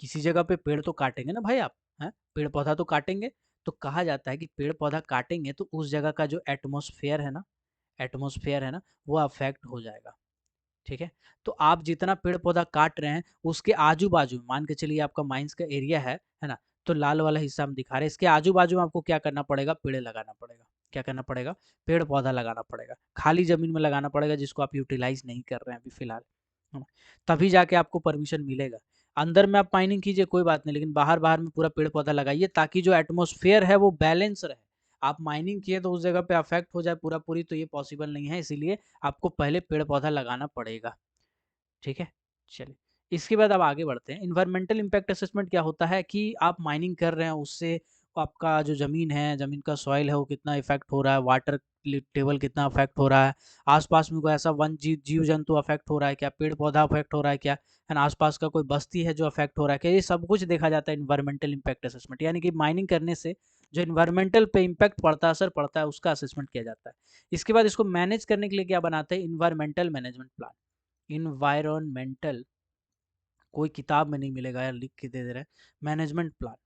किसी जगह पे पेड़ तो काटेंगे ना भाई आप, हैं, पेड़ पौधा तो काटेंगे। तो कहा जाता है कि पेड़ पौधा काटेंगे तो उस जगह का जो एटमॉस्फेयर है ना, एटमॉस्फेयर है ना, वो अफेक्ट हो जाएगा, ठीक है। तो आप जितना पेड़ पौधा काट रहे हैं उसके आजू बाजू, मान के चलिए आपका माइंस का एरिया है ना, तो लाल वाला हिस्सा हम दिखा रहे हैं, इसके आजू बाजू में आपको क्या करना पड़ेगा, पेड़ लगाना पड़ेगा। क्या करना पड़ेगा, पेड़ पौधा लगाना पड़ेगा, खाली जमीन में लगाना पड़ेगा जिसको आप यूटिलाइज नहीं कर रहे हैं अभी फिलहाल, है ना। तभी जाके आपको परमिशन मिलेगा। अंदर में आप माइनिंग कीजिए कोई बात नहीं, लेकिन बाहर बाहर में पूरा पेड़ पौधा लगाइए ताकि जो एटमॉस्फेयर है वो बैलेंस रहे। आप माइनिंग किए तो उस जगह पे अफेक्ट हो जाए पूरा पूरी, तो ये पॉसिबल नहीं है, इसीलिए आपको पहले पेड़ पौधा लगाना पड़ेगा, ठीक है। चलिए, इसके बाद अब आगे बढ़ते हैं। इन्वायरमेंटल इम्पैक्ट असेसमेंट क्या होता है कि आप माइनिंग कर रहे हैं, उससे आपका जो ज़मीन है, ज़मीन का सॉइल है, वो कितना इफेक्ट हो रहा है, वाटर टेबल कितना अफेक्ट हो रहा है, आसपास में कोई ऐसा वन जीव जंतु अफेक्ट हो रहा है क्या, पेड़ पौधा अफेक्ट हो रहा है क्या, है ना, आसपास का कोई बस्ती है जो अफेक्ट हो रहा है क्या, ये सब कुछ देखा जाता है इन्वायरमेंटल इम्पैक्ट असेसमेंट। यानी कि माइनिंग करने से जो इन्वायरमेंटल पे इम्पैक्ट पड़ता है, असर पड़ता है, उसका असेसमेंट किया जाता है। इसके बाद इसको मैनेज करने के लिए क्या बनाते हैं, इन्वायरमेंटल मैनेजमेंट प्लान। इन्वायरमेंटल, कोई किताब में नहीं मिलेगा यार, लिख के दे दे रहे हैं, मैनेजमेंट प्लान,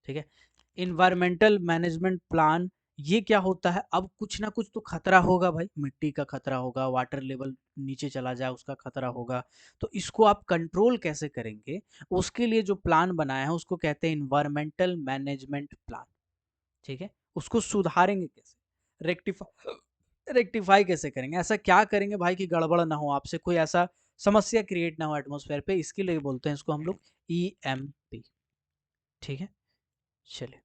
ठीक है। इन्वायरमेंटल मैनेजमेंट प्लान, ये क्या होता है, अब कुछ ना कुछ तो खतरा होगा भाई, मिट्टी का खतरा होगा, वाटर लेवल नीचे चला जाए उसका खतरा होगा। तो इसको आप कंट्रोल कैसे करेंगे, उसके लिए जो प्लान बनाया है उसको कहते हैं इन्वायरमेंटल मैनेजमेंट प्लान, ठीक है। उसको सुधारेंगे कैसे, रेक्टिफाई कैसे करेंगे, ऐसा क्या करेंगे भाई कि गड़बड़ ना हो, आपसे कोई ऐसा समस्या क्रिएट ना हो एटमॉस्फेयर पे, इसके लिए बोलते हैं इसको हम लोग ईएमपी, ठीक है। चलिए,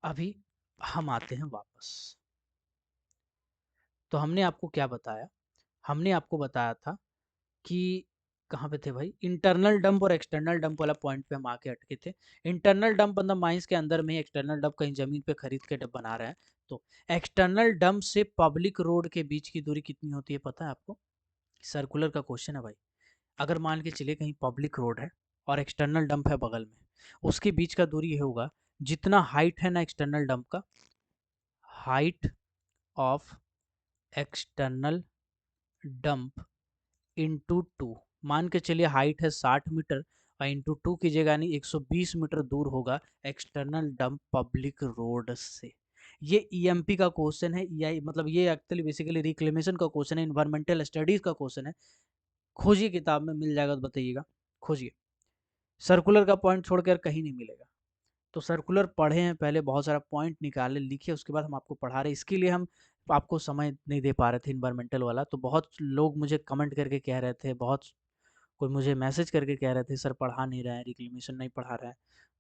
अभी हम आते हैं वापस। तो हमने आपको क्या बताया, हमने आपको बताया था कि कहाँ पे थे भाई, इंटरनल डंप और एक्सटर्नल डंप वाला पॉइंट पे हम आके अटके थे। इंटरनल डंप मतलब माइंस के अंदर में, एक्सटर्नल डंप कहीं जमीन पे खरीद के डंप बना रहे हैं। तो एक्सटर्नल डंप से पब्लिक रोड के बीच की दूरी कितनी होती है पता है आपको, सर्कुलर का क्वेश्चन है भाई। अगर मान के चलिए कहीं पब्लिक रोड है और एक्सटर्नल डंप है बगल में, उसके बीच का दूरी ये होगा, जितना हाइट है ना एक्सटर्नल डंप का, height of external dump into two. मान के चलिए हाइट है 60 मीटर और इंटू टू कीजिएगा, यानी 120 मीटर दूर होगा एक्सटर्नल डंप पब्लिक रोड से। ये ईएमपी का क्वेश्चन है, ई मतलब ये एक्चुअली बेसिकली रिक्लेमेशन का क्वेश्चन है, इन्वायरमेंटल स्टडीज का क्वेश्चन है। खोजिए किताब में, मिल जाएगा तो बताइएगा, खोजिए। सर्कुलर का पॉइंट छोड़कर कहीं नहीं मिलेगा। तो सर्कुलर पढ़े हैं पहले, बहुत सारा पॉइंट निकाले लिखे, उसके बाद हम आपको पढ़ा रहे हैं। इसके लिए हम आपको समय नहीं दे पा रहे थे इन्वायरमेंटल वाला। तो बहुत लोग मुझे कमेंट करके कह रहे थे, बहुत कोई मुझे मैसेज करके कह रहे थे सर पढ़ा नहीं रहे हैं, रिक्लेमेशन नहीं पढ़ा रहा है।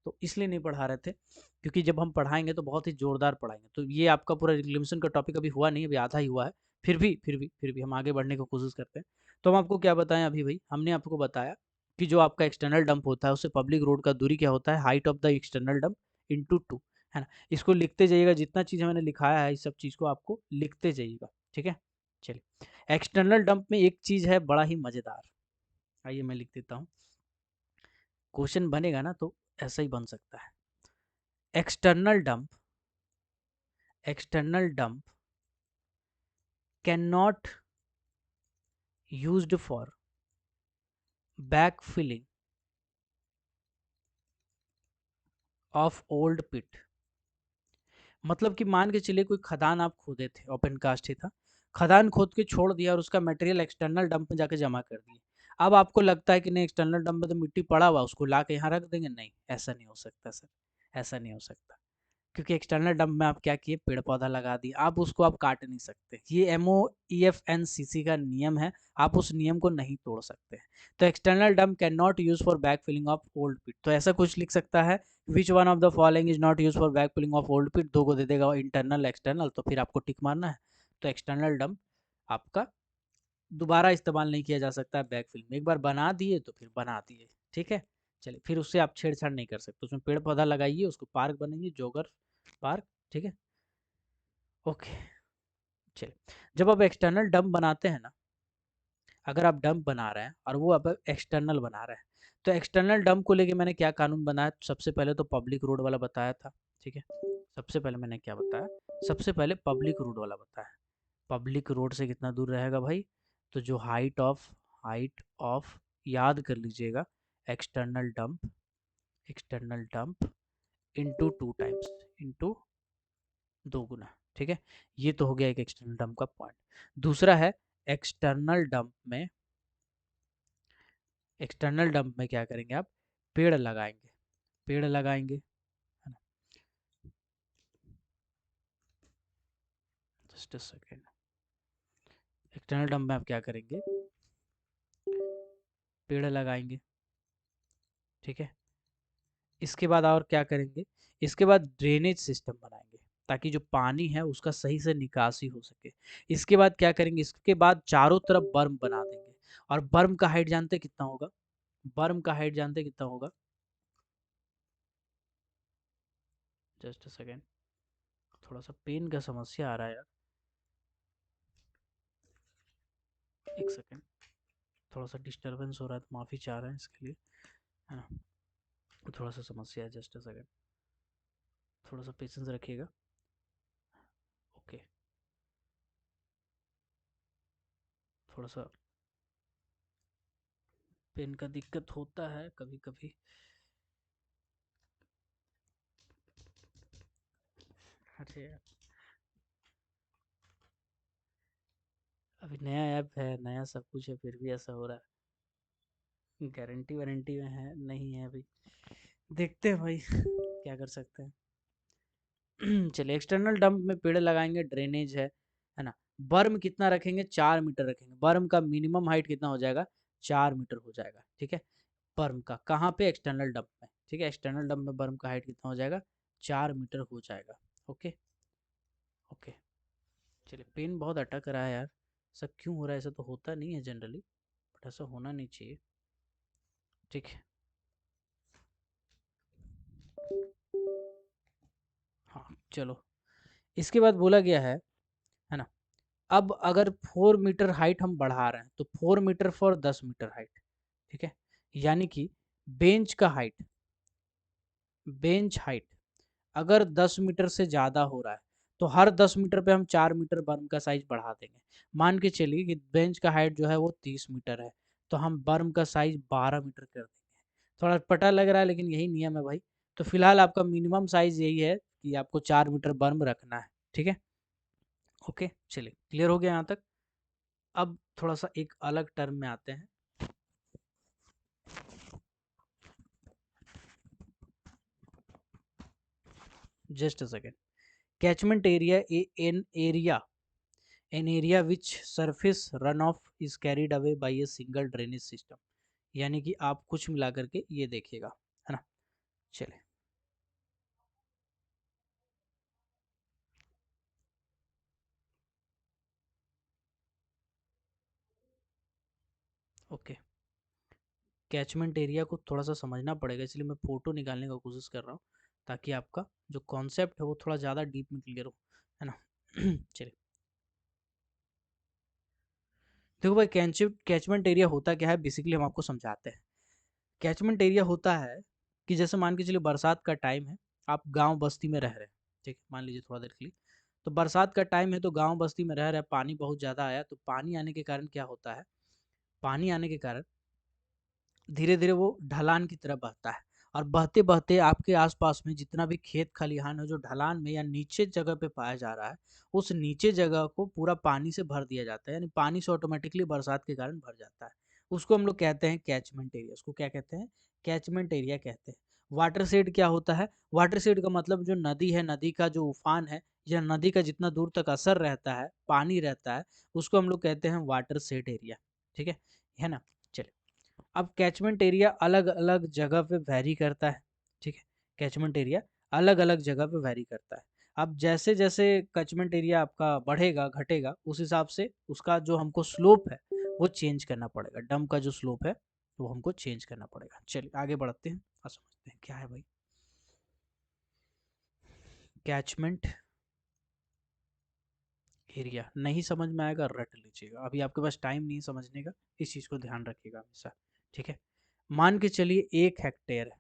तो इसलिए नहीं पढ़ा रहे थे, क्योंकि जब हम पढ़ाएंगे तो बहुत ही जोरदार पढ़ाएंगे। तो ये आपका पूरा रिक्लेमेशन का टॉपिक अभी हुआ नहीं, अभी आधा ही हुआ है। फिर भी हम आगे बढ़ने की कोशिश करते हैं। तो हम आपको क्या बताएं अभी भाई, हमने आपको बताया कि जो आपका एक्सटर्नल डंप होता है उससे पब्लिक रोड का दूरी क्या होता है, height of the external dump into two, है ना। इसको लिखते जाइएगा, जितना चीज़ मैंने लिखाया है इस सब चीज़ को आपको लिखते जाइएगा, ठीक है। चलिए, एक्सटर्नल डंप में एक चीज़ है बड़ा ही मज़ेदार। आइए मैं लिख देता हूँ, क्वेश्चन बनेगा ना तो ऐसा ही बन सकता है। External dump, external dump can not used for back filling of old pit. मतलब कि मान के चलिए कोई खदान आप खोदे थे, ओपन कास्ट ही था, खदान खोद के छोड़ दिया और उसका मटेरियल एक्सटर्नल डंप में जाके जमा कर दिए। अब आपको लगता है कि नहीं एक्सटर्नल डंप में तो मिट्टी पड़ा हुआ, उसको ला के यहाँ रख देंगे, नहीं ऐसा नहीं हो सकता सर, ऐसा नहीं हो सकता। क्योंकि एक्सटर्नल डंप में आप क्या किए, पेड़ पौधा लगा दिए, आप उसको आप काट नहीं सकते। ये MOEFNCC का नियम है, आप उस नियम को नहीं तोड़ सकते। तो external dump can not use for back filling of old pit. तो ऐसा कुछ लिख सकता है, which one of the following is not use for back filling of old pit, दो को दे देगा इंटरनल एक्सटर्नल, तो फिर आपको टिक मारना है। तो एक्सटर्नल डंप आपका दोबारा इस्तेमाल नहीं किया जा सकता है बैक फिलिंग में, एक बार बना दिए तो फिर बना दिए, ठीक है। चलिए, फिर उससे आप छेड़छाड़ नहीं कर सकते, उसमें पेड़ पौधा लगाइए, उसको पार्क बनाइए, जोगर पार्क, ठीक है। ओके, चलिए, जब आप एक्सटर्नल डंप बनाते हैं ना, अगर आप डंप बना रहे हैं और वो आप एक्सटर्नल बना रहे हैं, तो एक्सटर्नल डंप को लेके मैंने क्या कानून बनाया, सबसे पहले तो पब्लिक रोड वाला बताया था, ठीक है। सबसे पहले मैंने क्या बताया, सबसे पहले पब्लिक रोड वाला बताया। पब्लिक रोड से कितना दूर रहेगा भाई, तो जो हाइट ऑफ याद कर लीजिएगा, external dump, external dump into two times, into दो गुना, ठीक है। ये तो हो गया एक एक्सटर्नल डंप का पॉइंट। दूसरा है, एक्सटर्नल डंप में, एक्सटर्नल डंप में क्या करेंगे आप, पेड़ लगाएंगे, पेड़ लगाएंगे, है ना। Just a second, external dump में आप क्या करेंगे, पेड़ लगाएंगे, ठीक है। इसके बाद और क्या करेंगे, इसके बाद ड्रेनेज सिस्टम बनाएंगे, ताकि जो पानी है उसका सही से निकासी हो सके। इसके बाद क्या करेंगे, इसके बाद चारों तरफ बर्म बना देंगे। और बर्म का हाइट जानते कितना होगा, बर्म का हाइट जानते कितना होगा, जस्ट अ सेकेंड, थोड़ा सा पेन का समस्या आ रहा है यार, एक सेकेंड, थोड़ा सा डिस्टरबेंस हो रहा है तो माफ़ी चाह रहे हैं इसके लिए, है ना। थोड़ा सा समस्या है, जस्ट अ सेकेंड, थोड़ा सा पेशेंस रखिएगा। ओके, थोड़ा सा पेन का दिक्कत होता है कभी कभी। अरे यार, अभी नया ऐप है, नया सब कुछ है, फिर भी ऐसा हो रहा है। गारंटी वारंटी में है नहीं है अभी, देखते हैं भाई क्या कर सकते हैं। चलिए, एक्सटर्नल डंप में पेड़ लगाएंगे, ड्रेनेज है ना। बर्म कितना रखेंगे, 4 मीटर रखेंगे। बर्म का मिनिमम हाइट कितना हो जाएगा, 4 मीटर हो जाएगा, ठीक है। बर्म का कहाँ पे, एक्सटर्नल डंप में, ठीक है। एक्सटर्नल डंप में बर्म का हाइट कितना हो जाएगा, 4 मीटर हो जाएगा। Okay, okay. चलिए, पेन बहुत अटक रहा है यार, सब क्यों हो रहा है, ऐसा तो होता नहीं है जनरली, बट ऐसा होना नहीं चाहिए, ठीक है। हाँ, चलो, इसके बाद बोला गया है ना, अब अगर 4 मीटर हाइट हम बढ़ा रहे हैं तो 4 मीटर फॉर 10 मीटर हाइट, ठीक है। यानी कि बेंच का हाइट, बेंच हाइट अगर 10 मीटर से ज़्यादा हो रहा है तो हर 10 मीटर पे हम 4 मीटर बर्म का साइज बढ़ा देंगे। मान के चलिए कि बेंच का हाइट जो है वो 30 मीटर है, तो हम बर्म का साइज 12 मीटर कर देंगे। थोड़ा पता लग रहा है लेकिन यही नियम है भाई। तो फिलहाल आपका मिनिमम साइज यही है कि आपको 4 मीटर बर्म रखना है, ठीक है। ओके, चलिए क्लियर हो गया यहाँ तक। अब थोड़ा सा एक अलग टर्म में आते हैं। Just a second. Catchment area, an area, an area which surface runoff is carried away by a single drainage system। यानी कि आप कुछ मिला करके ये देखिएगा, है ना। चले, ओके। कैचमेंट एरिया को थोड़ा सा समझना पड़ेगा, इसलिए मैं फोटो निकालने का कोशिश कर रहा हूँ ताकि आपका जो कॉन्सेप्ट है वो थोड़ा ज़्यादा डीप में क्लियर हो, है ना। चलिए, देखो भाई, कैचमेंट एरिया होता क्या है, बेसिकली हम आपको समझाते हैं। कैचमेंट एरिया होता है कि जैसे मान के चलिए बरसात का टाइम है, आप गांव बस्ती में रह रहे हैं, ठीक है, मान लीजिए थोड़ा देर के लिए। तो बरसात का टाइम है तो गांव बस्ती में रह रहे हैं, पानी बहुत ज़्यादा आया, तो पानी आने के कारण क्या होता है, पानी आने के कारण धीरे धीरे वो ढलान की तरफ बहता है। और बहते बहते आपके आसपास में जितना भी खेत खलिहान है जो ढलान में या नीचे जगह पे पाया जा रहा है, उस नीचे जगह को पूरा पानी से भर दिया जाता है, यानी पानी से ऑटोमेटिकली बरसात के कारण भर जाता है। उसको हम लोग कहते हैं कैचमेंट एरिया। उसको क्या कहते हैं, कैचमेंट एरिया कहते हैं। वाटर शेड क्या होता है, वाटर शेड का मतलब जो नदी है, नदी का जो उफान है या नदी का जितना दूर तक असर रहता है, पानी रहता है, उसको हम लोग कहते हैं वाटर शेड एरिया, ठीक है ना। चलिए, अब कैचमेंट एरिया अलग अलग जगह पे वैरी करता है, ठीक है। कैचमेंट एरिया अलग अलग जगह पे वैरी करता है। अब जैसे जैसे कैचमेंट एरिया आपका बढ़ेगा घटेगा, उस हिसाब से उसका जो हमको स्लोप है वो चेंज करना पड़ेगा। डम का जो स्लोप है वो हमको चेंज करना पड़ेगा। चलिए आगे बढ़ते हैं और समझते हैं क्या है भाई कैचमेंट एरिया। नहीं समझ में आएगा रट लीजिएगा, अभी आपके पास टाइम नहीं है समझने का, इस चीज़ को ध्यान रखिएगा हमेशा, ठीक है। मान के चलिए 1 हेक्टेयर है,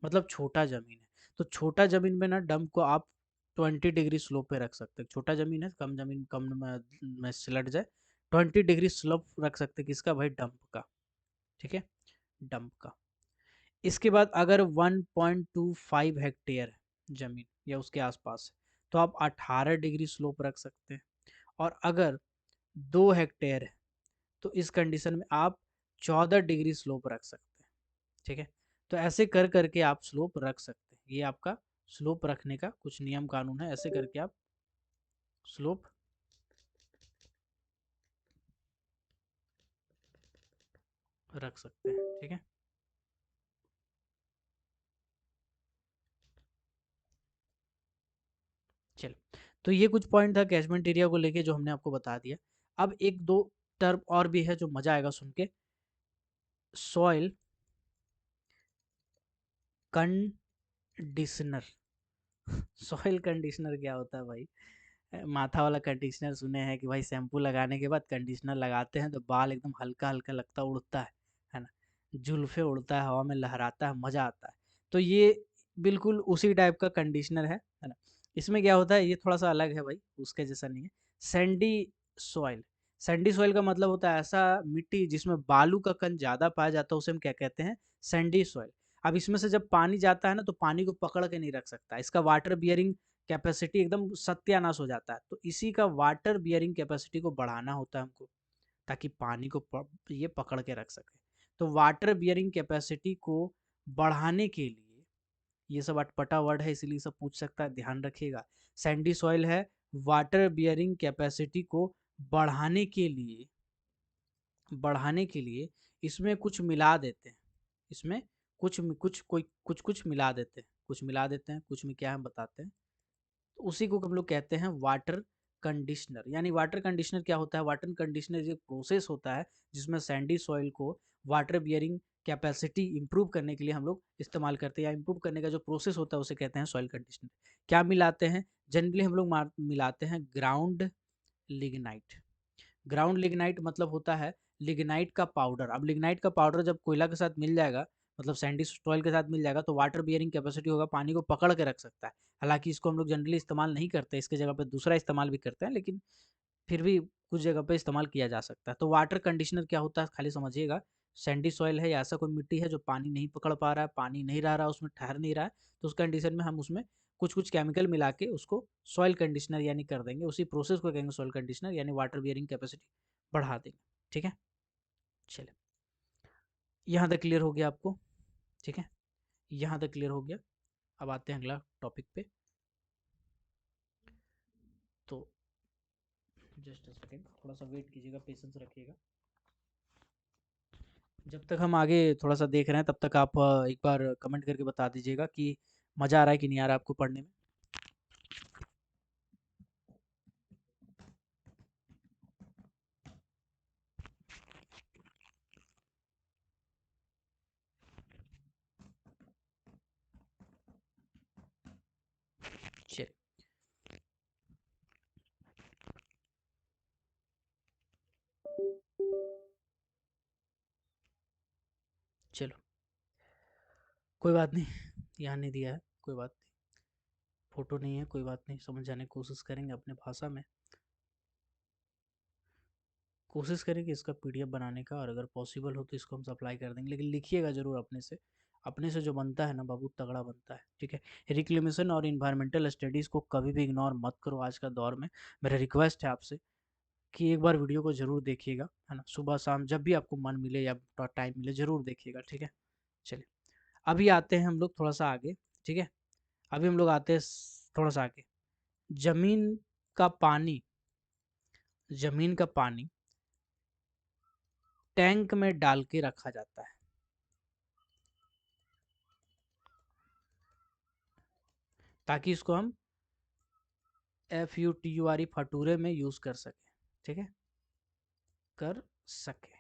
मतलब छोटा ज़मीन है। तो छोटा ज़मीन में ना डंप को आप 20 डिग्री स्लोप पे रख सकते हैं। छोटा ज़मीन है, कम ज़मीन कम में सिलट जाए, 20 डिग्री स्लोप रख सकते हैं किसका भाई, डंप का, ठीक है, डंप का। इसके बाद अगर 1.25 हेक्टेयर है ज़मीन या उसके आसपास है, तो आप 18 डिग्री स्लोप रख सकते हैं। और अगर 2 हेक्टेयर है तो इस कंडीशन में आप 14 डिग्री स्लोप रख सकते हैं, ठीक है। तो ऐसे कर करके आप स्लोप रख सकते हैं। ये आपका स्लोप रखने का कुछ नियम कानून है, ऐसे करके आप स्लोप रख सकते हैं, ठीक है। चलो, तो ये कुछ पॉइंट था कैचमेंट एरिया को लेके जो हमने आपको बता दिया। अब एक दो टर्म और भी है जो मजा आएगा सुन के। Soil conditioner. सॉइल कंडीशनर क्या होता है भाई, माथा वाला कंडीशनर सुने हैं कि भाई शैम्पू लगाने के बाद कंडीशनर लगाते हैं तो बाल एकदम हल्का हल्का लगता उड़ता है ना, जुल्फे उड़ता है, हवा में लहराता है, मज़ा आता है। तो ये बिल्कुल उसी टाइप का कंडीशनर है ना। इसमें क्या होता है, ये थोड़ा सा अलग है भाई, उसके जैसा नहीं है। सैंडी सॉइल, सैंडी सॉइल का मतलब होता है ऐसा मिट्टी जिसमें बालू का कण ज़्यादा पाया जाता है, उसे हम क्या कहते हैं, सैंडी सॉइल। अब इसमें से जब पानी जाता है ना तो पानी को पकड़ के नहीं रख सकता, इसका वाटर बियरिंग कैपेसिटी एकदम सत्यानाश हो जाता है। तो इसी का वाटर बियरिंग कैपेसिटी को बढ़ाना होता है हमको, ताकि पानी को ये पकड़ के रख सके। तो वाटर बियरिंग कैपेसिटी को बढ़ाने के लिए, ये सब अटपटा वर्ड है इसलिए सब पूछ सकता है, ध्यान रखिएगा। सैंडी सॉइल है, वाटर बियरिंग कैपेसिटी को बढ़ाने के लिए, बढ़ाने के लिए इसमें कुछ मिला देते हैं। इसमें कुछ मिला देते हैं, कुछ मिला देते हैं, कुछ में क्या हम बताते हैं। तो उसी को हम लोग कहते हैं वाटर कंडीशनर। यानी वाटर कंडीशनर क्या होता है, वाटर कंडीशनर एक प्रोसेस होता है जिसमें सैंडी सॉइल को वाटर बियरिंग कैपेसिटी इंप्रूव करने के लिए हम लोग इस्तेमाल करते हैं, या इंप्रूव करने का जो प्रोसेस होता है उसे कहते हैं सॉइल कंडीशनर। क्या मिलाते हैं, जनरली हम लोग मिलाते हैं ग्राउंड लिग्नाइट। ग्राउंड लिग्नाइट मतलब होता है लिग्नाइट का पाउडर। अब लिग्नाइट का पाउडर जब कोयला के साथ मिल जाएगा, मतलब सैंडी सॉइल के साथ मिल जाएगा, तो वाटर बियरिंग कैपेसिटी होगा, पानी को पकड़ के रख सकता है। हालांकि इसको हम लोग जनरली इस्तेमाल नहीं करते, इसके जगह पे दूसरा इस्तेमाल भी करते हैं, लेकिन फिर भी कुछ जगह पे इस्तेमाल किया जा सकता है। तो वाटर कंडीशनर क्या होता है खाली समझिएगा। सैंडी सॉइल है या ऐसा कोई मिट्टी है जो पानी नहीं पकड़ पा रहा है, पानी नहीं रह रहा है, उसमें ठहर नहीं रहा है, तो उस कंडीशन में हम उसमें कुछ कुछ केमिकल मिला के उसको सॉइल कंडीशनर यानी कर देंगे। उसी प्रोसेस को कहेंगे सॉइल कंडीशनर, यानी वाटर बियरिंग कैपेसिटी बढ़ा देंगे। ठीक है, चलिए यहाँ तक क्लियर हो गया आपको। ठीक है, यहाँ तक क्लियर हो गया। अब आते हैं अगला टॉपिक पे। तो जस्ट अ सेकेंड, थोड़ा सा वेट कीजिएगा, पेशेंस रखिएगा। जब तक हम आगे थोड़ा सा देख रहे हैं तब तक आप एक बार कमेंट करके बता दीजिएगा कि मज़ा आ रहा है कि नहीं आ रहा है आपको पढ़ने में। चलिए, चलो कोई बात नहीं, यहाँ नहीं दिया है, कोई बात नहीं, फोटो नहीं है, कोई बात नहीं, समझ जाने की कोशिश करेंगे अपने भाषा में। कोशिश करेंगे इसका पीडीएफ बनाने का, और अगर पॉसिबल हो तो इसको हम सप्लाई कर देंगे, लेकिन लिखिएगा ज़रूर अपने से। अपने से जो बनता है ना बाबू, तगड़ा बनता है। ठीक है, रिक्लेमेशन और इन्वायरमेंटल स्टडीज़ को कभी भी इग्नोर मत करो आज का दौर में। मेरा रिक्वेस्ट है आपसे कि एक बार वीडियो को ज़रूर देखिएगा, है ना, सुबह शाम जब भी आपको मन मिले या टाइम मिले ज़रूर देखिएगा। ठीक है, चलिए अभी आते हैं हम लोग थोड़ा सा आगे। ठीक है, अभी हम लोग आते हैं थोड़ा सा आगे। जमीन का पानी, जमीन का पानी टैंक में डाल के रखा जाता है, ताकि इसको हम FUTURE फटूरे में यूज़ कर सके। ठीक है, कर सके।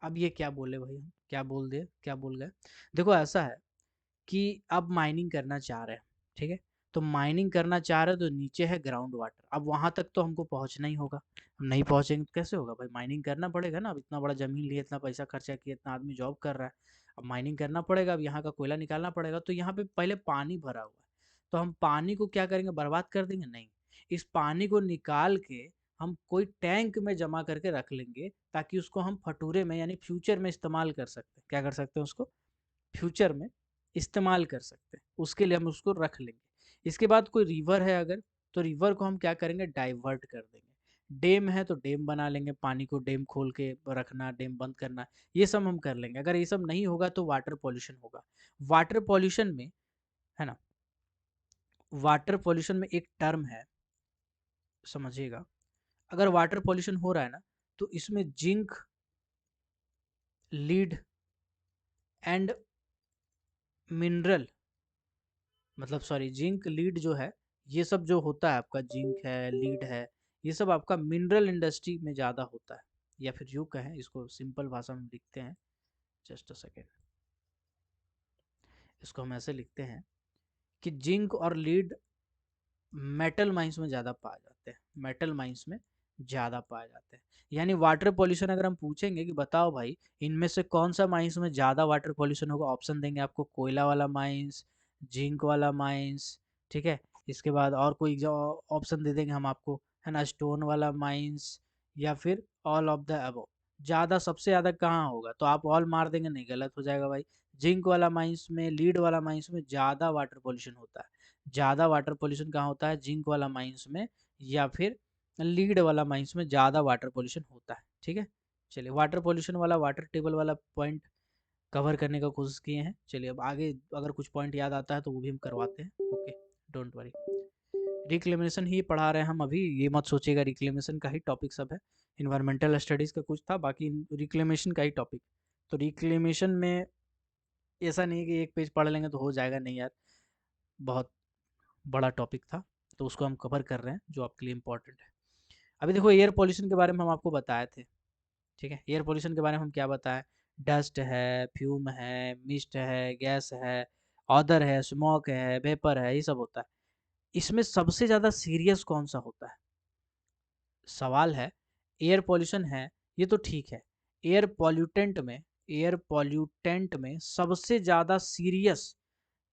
अब ये क्या बोले भाई, हम क्या बोल दिए, क्या बोल गए। देखो ऐसा है कि अब माइनिंग करना चाह रहे हैं। ठीक है, तो माइनिंग करना चाह रहे हैं तो नीचे है ग्राउंड वाटर। अब वहां तक तो हमको पहुंचना ही होगा, हम नहीं पहुंचेंगे तो कैसे होगा भाई। माइनिंग करना पड़ेगा ना, अब इतना बड़ा जमीन लिए, इतना पैसा खर्चा किया, इतना आदमी जॉब कर रहा है, अब माइनिंग करना पड़ेगा, अब यहाँ का कोयला निकालना पड़ेगा। तो यहाँ पे पहले पानी भरा हुआ है, तो हम पानी को क्या करेंगे, बर्बाद कर देंगे? नहीं, इस पानी को निकाल के हम कोई टैंक में जमा करके रख लेंगे, ताकि उसको हम फटूरे में यानी फ्यूचर में इस्तेमाल कर सकते हैं। क्या कर सकते हैं उसको, फ्यूचर में इस्तेमाल कर सकते हैं, उसके लिए हम उसको रख लेंगे। इसके बाद कोई रिवर है अगर, तो रिवर को हम क्या करेंगे, डाइवर्ट कर देंगे। डैम है तो डैम बना लेंगे, पानी को डैम खोल के रखना, डैम बंद करना, ये सब हम कर लेंगे। अगर ये सब नहीं होगा तो वाटर पॉल्यूशन होगा। वाटर पॉल्यूशन में, है ना, वाटर पॉल्यूशन में एक टर्म है, समझिएगा। अगर वाटर पॉल्यूशन हो रहा है ना, तो इसमें जिंक, लीड एंड मिनरल, मतलब सॉरी, जिंक लीड जो है, ये सब जो होता है आपका, जिंक है, लीड है, ये सब आपका मिनरल इंडस्ट्री में ज़्यादा होता है। या फिर यूँ कहें, इसको सिंपल भाषा में लिखते हैं, जस्ट अ सेकेंड, इसको हम ऐसे लिखते हैं कि जिंक और लीड मेटल माइंस में ज़्यादा पाए जाते हैं, मेटल माइंस में ज़्यादा पाए जाते हैं। यानी वाटर पॉल्यूशन अगर हम पूछेंगे कि बताओ भाई इनमें से कौन सा माइंस में ज़्यादा वाटर पॉल्यूशन होगा, ऑप्शन देंगे आपको, कोयला वाला माइंस, जिंक वाला माइंस, ठीक है, इसके बाद और कोई ऑप्शन दे देंगे हम आपको, है ना, स्टोन वाला माइंस, या फिर ऑल ऑफ द अबव। ज़्यादा, सबसे ज़्यादा कहाँ होगा, तो आप ऑल मार देंगे, नहीं, गलत हो जाएगा भाई। जिंक वाला माइंस में, लीड वाला माइंस में ज़्यादा वाटर पॉल्यूशन होता है। ज़्यादा वाटर पॉल्यूशन कहाँ होता है, जिंक वाला माइंस में या फिर लीड वाला माइंस में ज़्यादा वाटर पॉल्यूशन होता है। ठीक है, चलिए वाटर पॉल्यूशन वाला, वाटर टेबल वाला पॉइंट कवर करने का कोशिश किए हैं। चलिए अब आगे अगर कुछ पॉइंट याद आता है तो वो भी हम करवाते हैं। Okay, don't worry. रिक्लेमेशन ही पढ़ा रहे हैं हम अभी, ये मत सोचिएगा रिक्लेमेशन का ही टॉपिक सब है। इन्वायरमेंटल स्टडीज़ का कुछ था, बाकी रिक्लेमेशन का ही टॉपिक। तो रिक्लेमेशन में ऐसा नहीं कि एक पेज पढ़ लेंगे तो हो जाएगा, नहीं यार, बहुत बड़ा टॉपिक था, तो उसको हम कवर कर रहे हैं जो आपके लिए इम्पोर्टेंट है। अभी देखो एयर पॉल्यूशन के बारे में हम आपको बताए थे। ठीक है, एयर पॉल्यूशन के बारे में हम क्या बताएं, डस्ट है, फ्यूम है, मिस्ट है, गैस है, ऑदर है, स्मोक है, वेपर है, ये सब होता है। इसमें सबसे ज़्यादा सीरियस कौन सा होता है, सवाल है एयर पॉल्यूशन है, ये तो ठीक है। एयर पॉल्यूटेंट में सबसे ज़्यादा सीरियस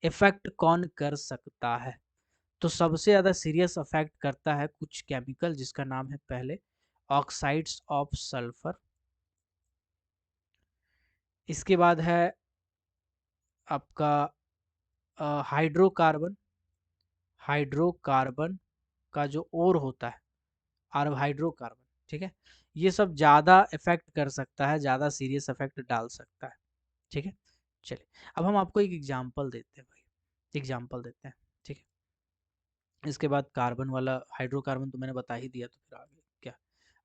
इफ़ेक्ट कौन कर सकता है? तो सबसे ज़्यादा सीरियस अफेक्ट करता है कुछ केमिकल जिसका नाम है पहले ऑक्साइड्स ऑफ सल्फर, इसके बाद है आपका हाइड्रोकार्बन। हाइड्रोकार्बन का जो ओर होता है हाइड्रोकार्बन, ठीक है। ये सब ज़्यादा इफेक्ट कर सकता है, ज़्यादा सीरियस इफेक्ट डाल सकता है, ठीक है। चलिए अब हम आपको एक एग्जांपल देते हैं भाई, एग्जांपल देते हैं, ठीक है। इसके बाद कार्बन वाला हाइड्रोकार्बन तो मैंने बता ही दिया, तो फिर आगे क्या।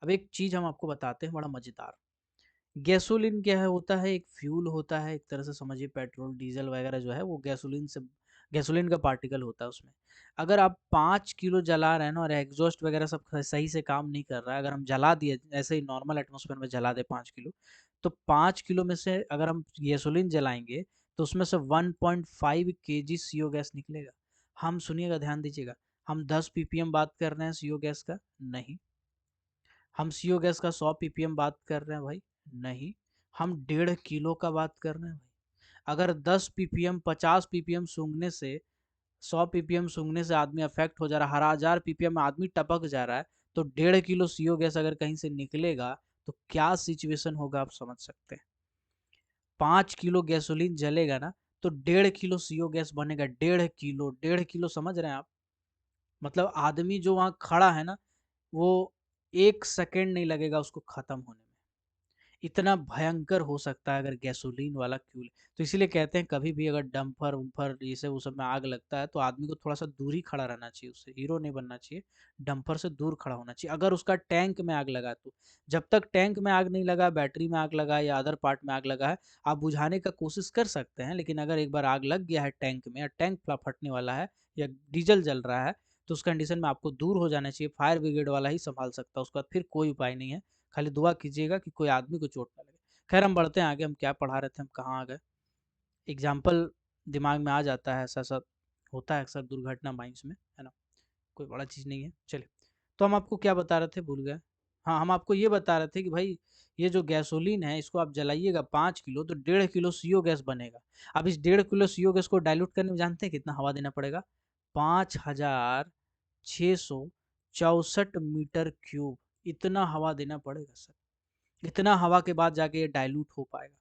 अब एक चीज़ हम आपको बताते हैं बड़ा मज़ेदार। गैसोलीन क्या है होता है, एक फ्यूल होता है, एक तरह से समझिए पेट्रोल डीजल वगैरह जो है वो गैसोलीन का पार्टिकल होता है उसमें। अगर आप 5 किलो जला रहे हैं ना और एग्जॉस्ट वगैरह सब सही से काम नहीं कर रहा है, अगर हम जला दिए ऐसे ही नॉर्मल एटमॉस्फेयर में जला दे 5 किलो, तो 5 किलो में से अगर हम गैसोलीन जलाएंगे तो उसमें से 1.5 kg CO गैस निकलेगा। हम सुनिएगा, ध्यान दीजिएगा, हम 10 ppm बात कर रहे हैं CO गैस का, नहीं। हम CO गैस का 100 ppm बात कर रहे हैं भाई, नहीं। हम 1.5 किलो का बात कर रहे हैं भाई। अगर 10 ppm 50 ppm सूंघने से 100 ppm सूंघने से आदमी अफेक्ट हो जा रहा है, हर 1000 ppm में आदमी टपक जा रहा है, तो 1.5 किलो CO गैस अगर कहीं से निकलेगा तो क्या सिचुएशन होगा आप समझ सकते हैं। 5 किलो गैसोलीन जलेगा ना तो 1.5 किलो CO गैस बनेगा, 1.5 किलो, 1.5 किलो समझ रहे हैं आप। मतलब आदमी जो वहाँ खड़ा है ना, वो 1 सेकेंड नहीं लगेगा उसको खत्म होने में। इतना भयंकर हो सकता है अगर गैसोलीन वाला फ्यूल। तो इसीलिए कहते हैं कभी भी अगर डंपर उम्फर ये सब वो सब में आग लगता है तो आदमी को थोड़ा सा दूर ही खड़ा रहना चाहिए, उससे हीरो नहीं बनना चाहिए, डंपर से दूर खड़ा होना चाहिए। अगर उसका टैंक में आग लगा तो जब तक टैंक में आग नहीं लगा, बैटरी में आग लगा या अदर पार्ट में आग लगा है, आप बुझाने का कोशिश कर सकते हैं। लेकिन अगर एक बार आग लग गया है टैंक में, या टैंक फटने वाला है या डीजल जल रहा है, तो उस कंडीशन में आपको दूर हो जाना चाहिए। फायर ब्रिगेड वाला ही संभाल सकता है, उसके बाद फिर कोई उपाय नहीं है। खाली दुआ कीजिएगा कि कोई आदमी को चोट ना लगे। खैर हम बढ़ते हैं आगे, हम क्या पढ़ा रहे थे, हम कहाँ आ गए। एग्जाम्पल दिमाग में आ जाता है, ऐसा सब होता है अक्सर दुर्घटना माइंस में, है ना, कोई बड़ा चीज़ नहीं है। चलिए, तो हम आपको क्या बता रहे थे, भूल गए। हाँ, हम आपको ये बता रहे थे कि भाई ये जो गैसोलीन है इसको आप जलाइएगा 5 किलो तो 1.5 किलो CO गैस बनेगा। अब इस 1.5 किलो CO गैस को डाइल्यूट करने में जानते हैं कितना हवा देना पड़ेगा? 5664 मीटर क्यूब, इतना हवा देना पड़ेगा सर। इतना हवा के बाद जाके ये डाइल्यूट हो पाएगा,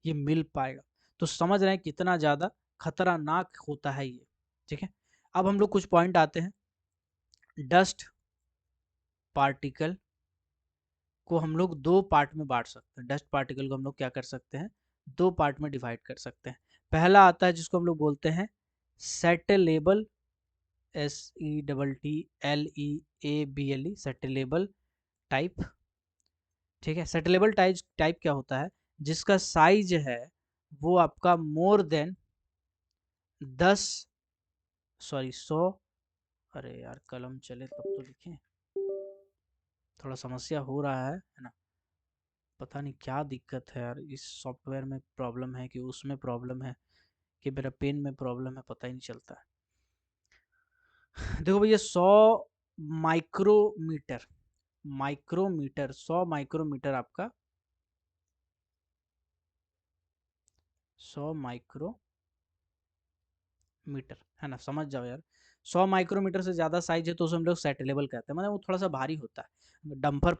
ये मिल पाएगा। तो समझ रहे हैं कितना ज़्यादा खतरनाक होता है ये, ठीक है। अब हम लोग कुछ पॉइंट आते हैं। डस्ट पार्टिकल को हम लोग दो पार्ट में बांट सकते हैं। डस्ट पार्टिकल को हम लोग क्या कर सकते हैं, दो पार्ट में डिवाइड कर सकते हैं। पहला आता है जिसको हम लोग बोलते हैं सेटलेबल, SETTLEABLE, सेटलेबल टाइप, ठीक है। सेटलेबल टाइप क्या होता है, जिसका साइज है वो आपका मोर देन 10, सॉरी 100, अरे यार कलम चले तब तो लिखें, थोड़ा समस्या हो रहा है ना। पता नहीं क्या दिक्कत है यार, इस सॉफ्टवेयर में प्रॉब्लम है कि उसमें प्रॉब्लम है कि मेरा पेन में प्रॉब्लम है, पता ही नहीं चलता है। देखो भैया 100 माइक्रोमीटर, 100 आपका 100 माइक्रोमीटर, है ना, समझ जाओ यार। 100 माइक्रोमीटर से ज़्यादा साइज है तो उसे हम लोग सेटलेबल कहते हैं, मतलब वो थोड़ा सा भारी होता है। डंपर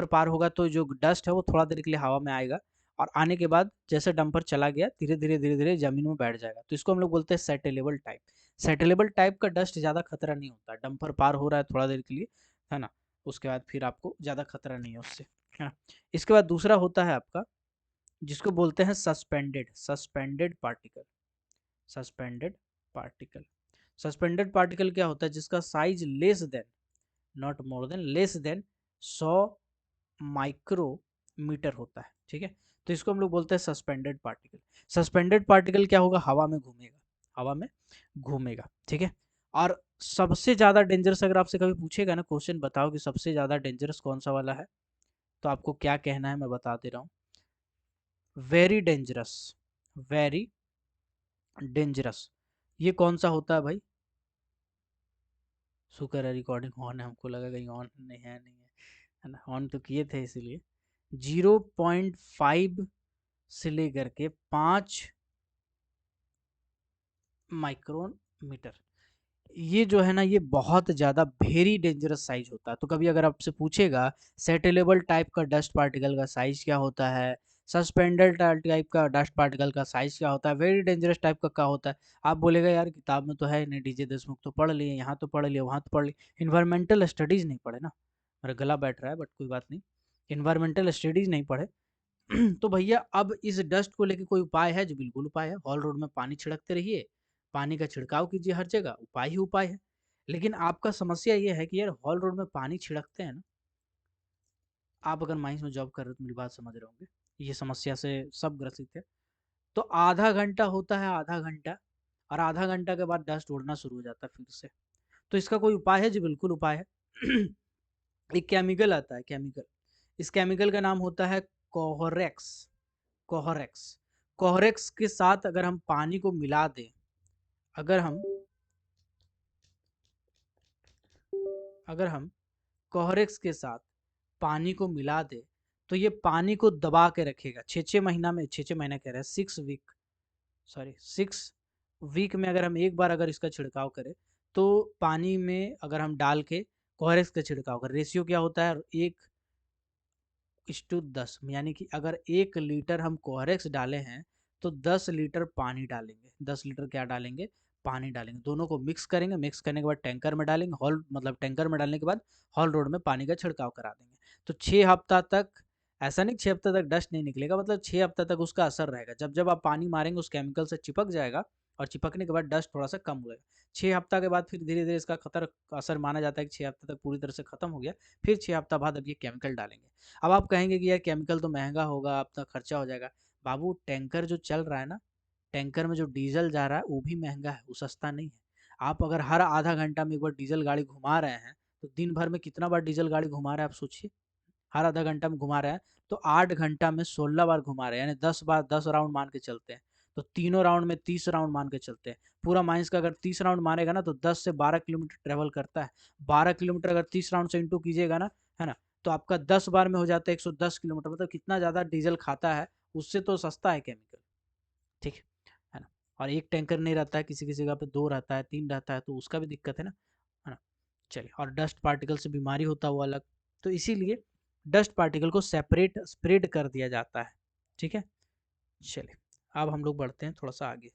पार होगा तो जो डस्ट है वो थोड़ा देर के लिए हवा में आएगा, और आने के बाद जैसे डंपर चला गया धीरे धीरे ज़मीन में बैठ जाएगा, तो इसको हम लोग बोलते हैं सेटलेबल टाइप। सेटलेबल टाइप का डस्ट ज़्यादा खतरा नहीं होता, डंपर पार हो रहा है थोड़ा देर के लिए, है ना, उसके बाद फिर आपको ज़्यादा खतरा नहीं है उससे, है ना। इसके बाद दूसरा होता है आपका जिसको बोलते हैं suspended particle. Suspended particle, suspended particle क्या होता है, जिसका size less than, not more than, less than 100 micrometre होता है, ठीक है। तो इसको हम लोग बोलते हैं सस्पेंडेड पार्टिकल। सस्पेंडेड पार्टिकल क्या होगा, हवा में घूमेगा, हवा में घूमेगा, ठीक है। और सबसे ज़्यादा डेंजरस, अगर आपसे कभी पूछेगा ना क्वेश्चन, बताओ कि सबसे ज़्यादा डेंजरस कौन सा वाला है, तो आपको क्या कहना है मैं बता दे रहा हूँ, वेरी डेंजरस, वेरी डेंजरस। ये कौन सा होता है भाई, शुक्र है रिकॉर्डिंग ऑन है, हमको लगा कहीं ऑन नहीं है, नहीं है ना, ऑन तो किए थे इसीलिए। 0.5 से लेकर के 5 माइक्रोमीटर, ये जो है ना ये बहुत ज़्यादा वेरी डेंजरस साइज होता है। तो कभी अगर आपसे पूछेगा सेटेलेबल टाइप का डस्ट पार्टिकल का साइज क्या होता है, सस्पेंडेड टाइप का डस्ट पार्टिकल का साइज क्या होता है, वेरी डेंजरस टाइप का क्या होता है, आप बोलेगा यार किताब में तो है नहीं, डीजे देशमुख तो पढ़ लिए, यहाँ तो पढ़ लिए, वहाँ तो पढ़ लिए, इन्वायरमेंटल स्टडीज़ नहीं पढ़े ना। मेरा गला बैठ रहा है बट कोई बात नहीं, इन्वायरमेंटल स्टडीज़ नहीं पढ़े। तो भैया अब इस डस्ट को लेके कोई उपाय है? जो बिल्कुल उपाय है, हॉल रोड में पानी छिड़कते रहिए, पानी का छिड़काव कीजिए हर जगह, उपाय ही उपाय है। लेकिन आपका समस्या ये है कि यार हॉल रोड में पानी छिड़कते हैं ना, आप अगर माइंस में जॉब कर रहे हो तो मेरी बात समझ रहे होंगे, ये समस्या से सब ग्रसित है। तो आधा घंटा होता है, आधा घंटा, और आधा घंटा के बाद डस्ट उड़ना शुरू हो जाता है फिर से। तो इसका कोई उपाय है? जी बिल्कुल उपाय है। एक केमिकल आता है, केमिकल, इस केमिकल का नाम होता है कोहोरेक्स। कोहोरेक्स, कोहोरेक्स के साथ अगर हम पानी को मिला दें, अगर हम अगर हम कोहोरेक्स के साथ पानी को मिला दें, तो ये पानी को दबा के रखेगा 6-6 महीना में, 6-6 महीना कह रहे हैं, 6 वीक, सॉरी 6 वीक में अगर हम एक बार अगर इसका छिड़काव करें, तो पानी में अगर हम डाल के कोहोरेक्स का छिड़काव करें, रेशियो क्या होता है 1:10, यानी कि अगर 1 लीटर हम कोरेक्स डाले हैं तो 10 लीटर पानी डालेंगे, 10 लीटर क्या डालेंगे? पानी डालेंगे, दोनों को मिक्स करेंगे, मिक्स करने के बाद टैंकर में डालेंगे, हॉल मतलब टैंकर में डालने के बाद हॉल रोड में पानी का छिड़काव करा देंगे। तो 6 हफ्ता तक, ऐसा नहीं 6 हफ्ता तक डस्ट नहीं निकलेगा, मतलब 6 हफ्ता तक उसका असर रहेगा, जब जब आप पानी मारेंगे उस केमिकल से चिपक जाएगा, और चिपकने के बाद डस्ट थोड़ा सा कम होगा। 6 हफ्ता के बाद फिर धीरे धीरे इसका खतर असर माना जाता है कि 6 हफ्ते तक पूरी तरह से खत्म हो गया, फिर 6 हफ्ता बाद अब ये केमिकल डालेंगे। अब आप कहेंगे कि यार केमिकल तो महंगा होगा, अपना खर्चा हो जाएगा। बाबू टैंकर जो चल रहा है ना, टैंकर में जो डीजल जा रहा है वो भी महंगा है, वो सस्ता नहीं है। आप अगर हर आधा घंटा में एक बार डीजल गाड़ी घुमा रहे हैं, तो दिन भर में कितना बार डीजल गाड़ी घुमा रहे हैं आप सोचिए। हर आधा घंटा में घुमा रहे हैं, तो 8 घंटा में 16 बार घुमा रहे हैं, यानी 10 बार 10 राउंड मान के चलते हैं, तो तीनों राउंड में 30 राउंड मान के चलते हैं। पूरा माइंस का अगर 30 राउंड मारेगा ना, तो 10 से 12 किलोमीटर ट्रेवल करता है। 12 किलोमीटर अगर 30 राउंड से इंटू कीजिएगा ना, है ना, तो आपका 10 बार में हो जाता है 110 किलोमीटर, मतलब कितना ज़्यादा डीजल खाता है, उससे तो सस्ता है केमिकल। ठीक है ना। और एक टैंकर नहीं रहता है, किसी किसी जगह पे 2 रहता है, 3 रहता है, तो उसका भी दिक्कत है ना। चलिए, और डस्ट पार्टिकल से बीमारी होता है वो अलग, तो इसीलिए डस्ट पार्टिकल को सेपरेट स्प्रेड कर दिया जाता है। ठीक है, चलिए अब हम लोग बढ़ते हैं थोड़ा सा आगे।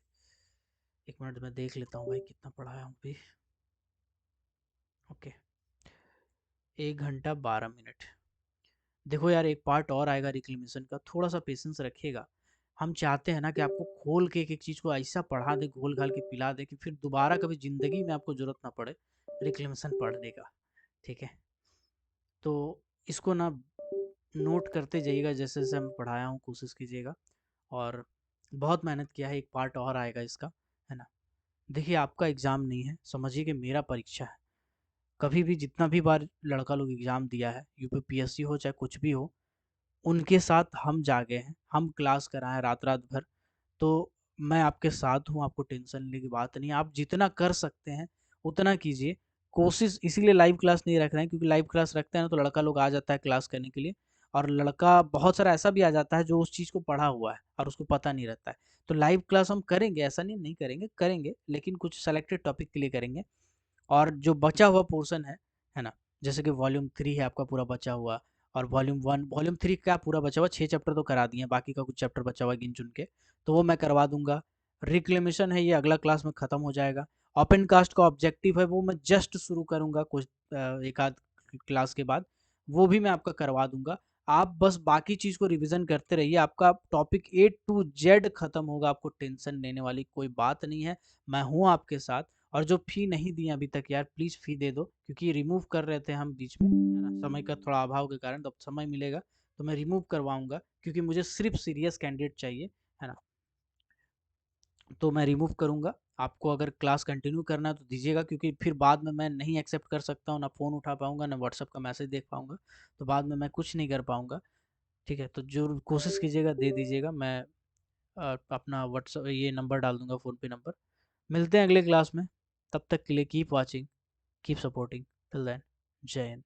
एक मिनट में देख लेता हूँ भाई कितना पढ़ाया हूँ भी। ओके, 1 घंटा 12 मिनट। देखो यार एक पार्ट और आएगा रिक्लेमेशन का, थोड़ा सा पेशेंस रखिएगा। हम चाहते हैं ना कि आपको खोल के एक एक चीज़ को ऐसा पढ़ा दे, घोल घाल के पिला दे कि फिर दोबारा कभी ज़िंदगी में आपको ज़रूरत ना पड़े रिक्लेमेशन पढ़ने का। ठीक है, तो इसको ना नोट करते जाइएगा, जैसे जैसे मैं पढ़ाया हूँ कोशिश कीजिएगा। और बहुत मेहनत किया है, एक पार्ट और आएगा इसका, है ना। देखिए आपका एग्ज़ाम नहीं है, समझिए कि मेरा परीक्षा है। कभी भी जितना भी बार लड़का लोग एग्ज़ाम दिया है, यूपीपीएससी हो चाहे कुछ भी हो, उनके साथ हम जागे हैं, हम क्लास कराएं रात रात भर। तो मैं आपके साथ हूँ, आपको टेंशन लेने की बात नहीं है, आप जितना कर सकते हैं उतना कीजिए। कोशिश इसीलिए लाइव क्लास नहीं रख रहे हैं, क्योंकि लाइव क्लास रखते हैं ना तो लड़का लोग आ जाता है क्लास करने के लिए, और लड़का बहुत सारा ऐसा भी आ जाता है जो उस चीज़ को पढ़ा हुआ है और उसको पता नहीं रहता है। तो लाइव क्लास हम करेंगे, ऐसा नहीं नहीं करेंगे, करेंगे लेकिन कुछ सेलेक्टेड टॉपिक के लिए करेंगे। और जो बचा हुआ पोर्शन है ना, जैसे कि वॉल्यूम 3 है आपका पूरा बचा हुआ, और वॉल्यूम 1 वॉल्यूम 3 का पूरा बचा हुआ, 6 चैप्टर तो करा दिए हैं, बाकी का कुछ चैप्टर बचा हुआ गिन चुन के, तो वो मैं करवा दूंगा। रिक्लेमेशन है ये अगला क्लास में ख़त्म हो जाएगा। ओपन कास्ट का ऑब्जेक्टिव है वो मैं जस्ट शुरू करूँगा कुछ एक आध क्लास के बाद, वो भी मैं आपका करवा दूंगा। आप बस बाकी चीज़ को रिवीजन करते रहिए, आपका टॉपिक A to Z खत्म होगा, आपको टेंशन लेने वाली कोई बात नहीं है। मैं हूँ आपके साथ। और जो फ़ी नहीं दी अभी तक यार प्लीज़ फ़ी दे दो, क्योंकि रिमूव कर रहे थे हम बीच में, है ना, समय का थोड़ा अभाव के कारण, तो अब समय मिलेगा तो मैं रिमूव करवाऊँगा, क्योंकि मुझे सिर्फ सीरियस कैंडिडेट चाहिए, है ना। तो मैं रिमूव करूँगा। आपको अगर क्लास कंटिन्यू करना है तो दीजिएगा, क्योंकि फिर बाद में मैं नहीं एक्सेप्ट कर सकता हूँ, ना फ़ोन उठा पाऊँगा, ना व्हाट्सएप का मैसेज देख पाऊँगा, तो बाद में मैं कुछ नहीं कर पाऊँगा। ठीक है, तो जो कोशिश कीजिएगा दे दीजिएगा। मैं अपना व्हाट्सएप ये नंबर डाल दूँगा, फ़ोन पे नंबर। मिलते हैं अगले क्लास में, तब तक के लिए keep watching. Keep supporting. Till then, जय हिंद।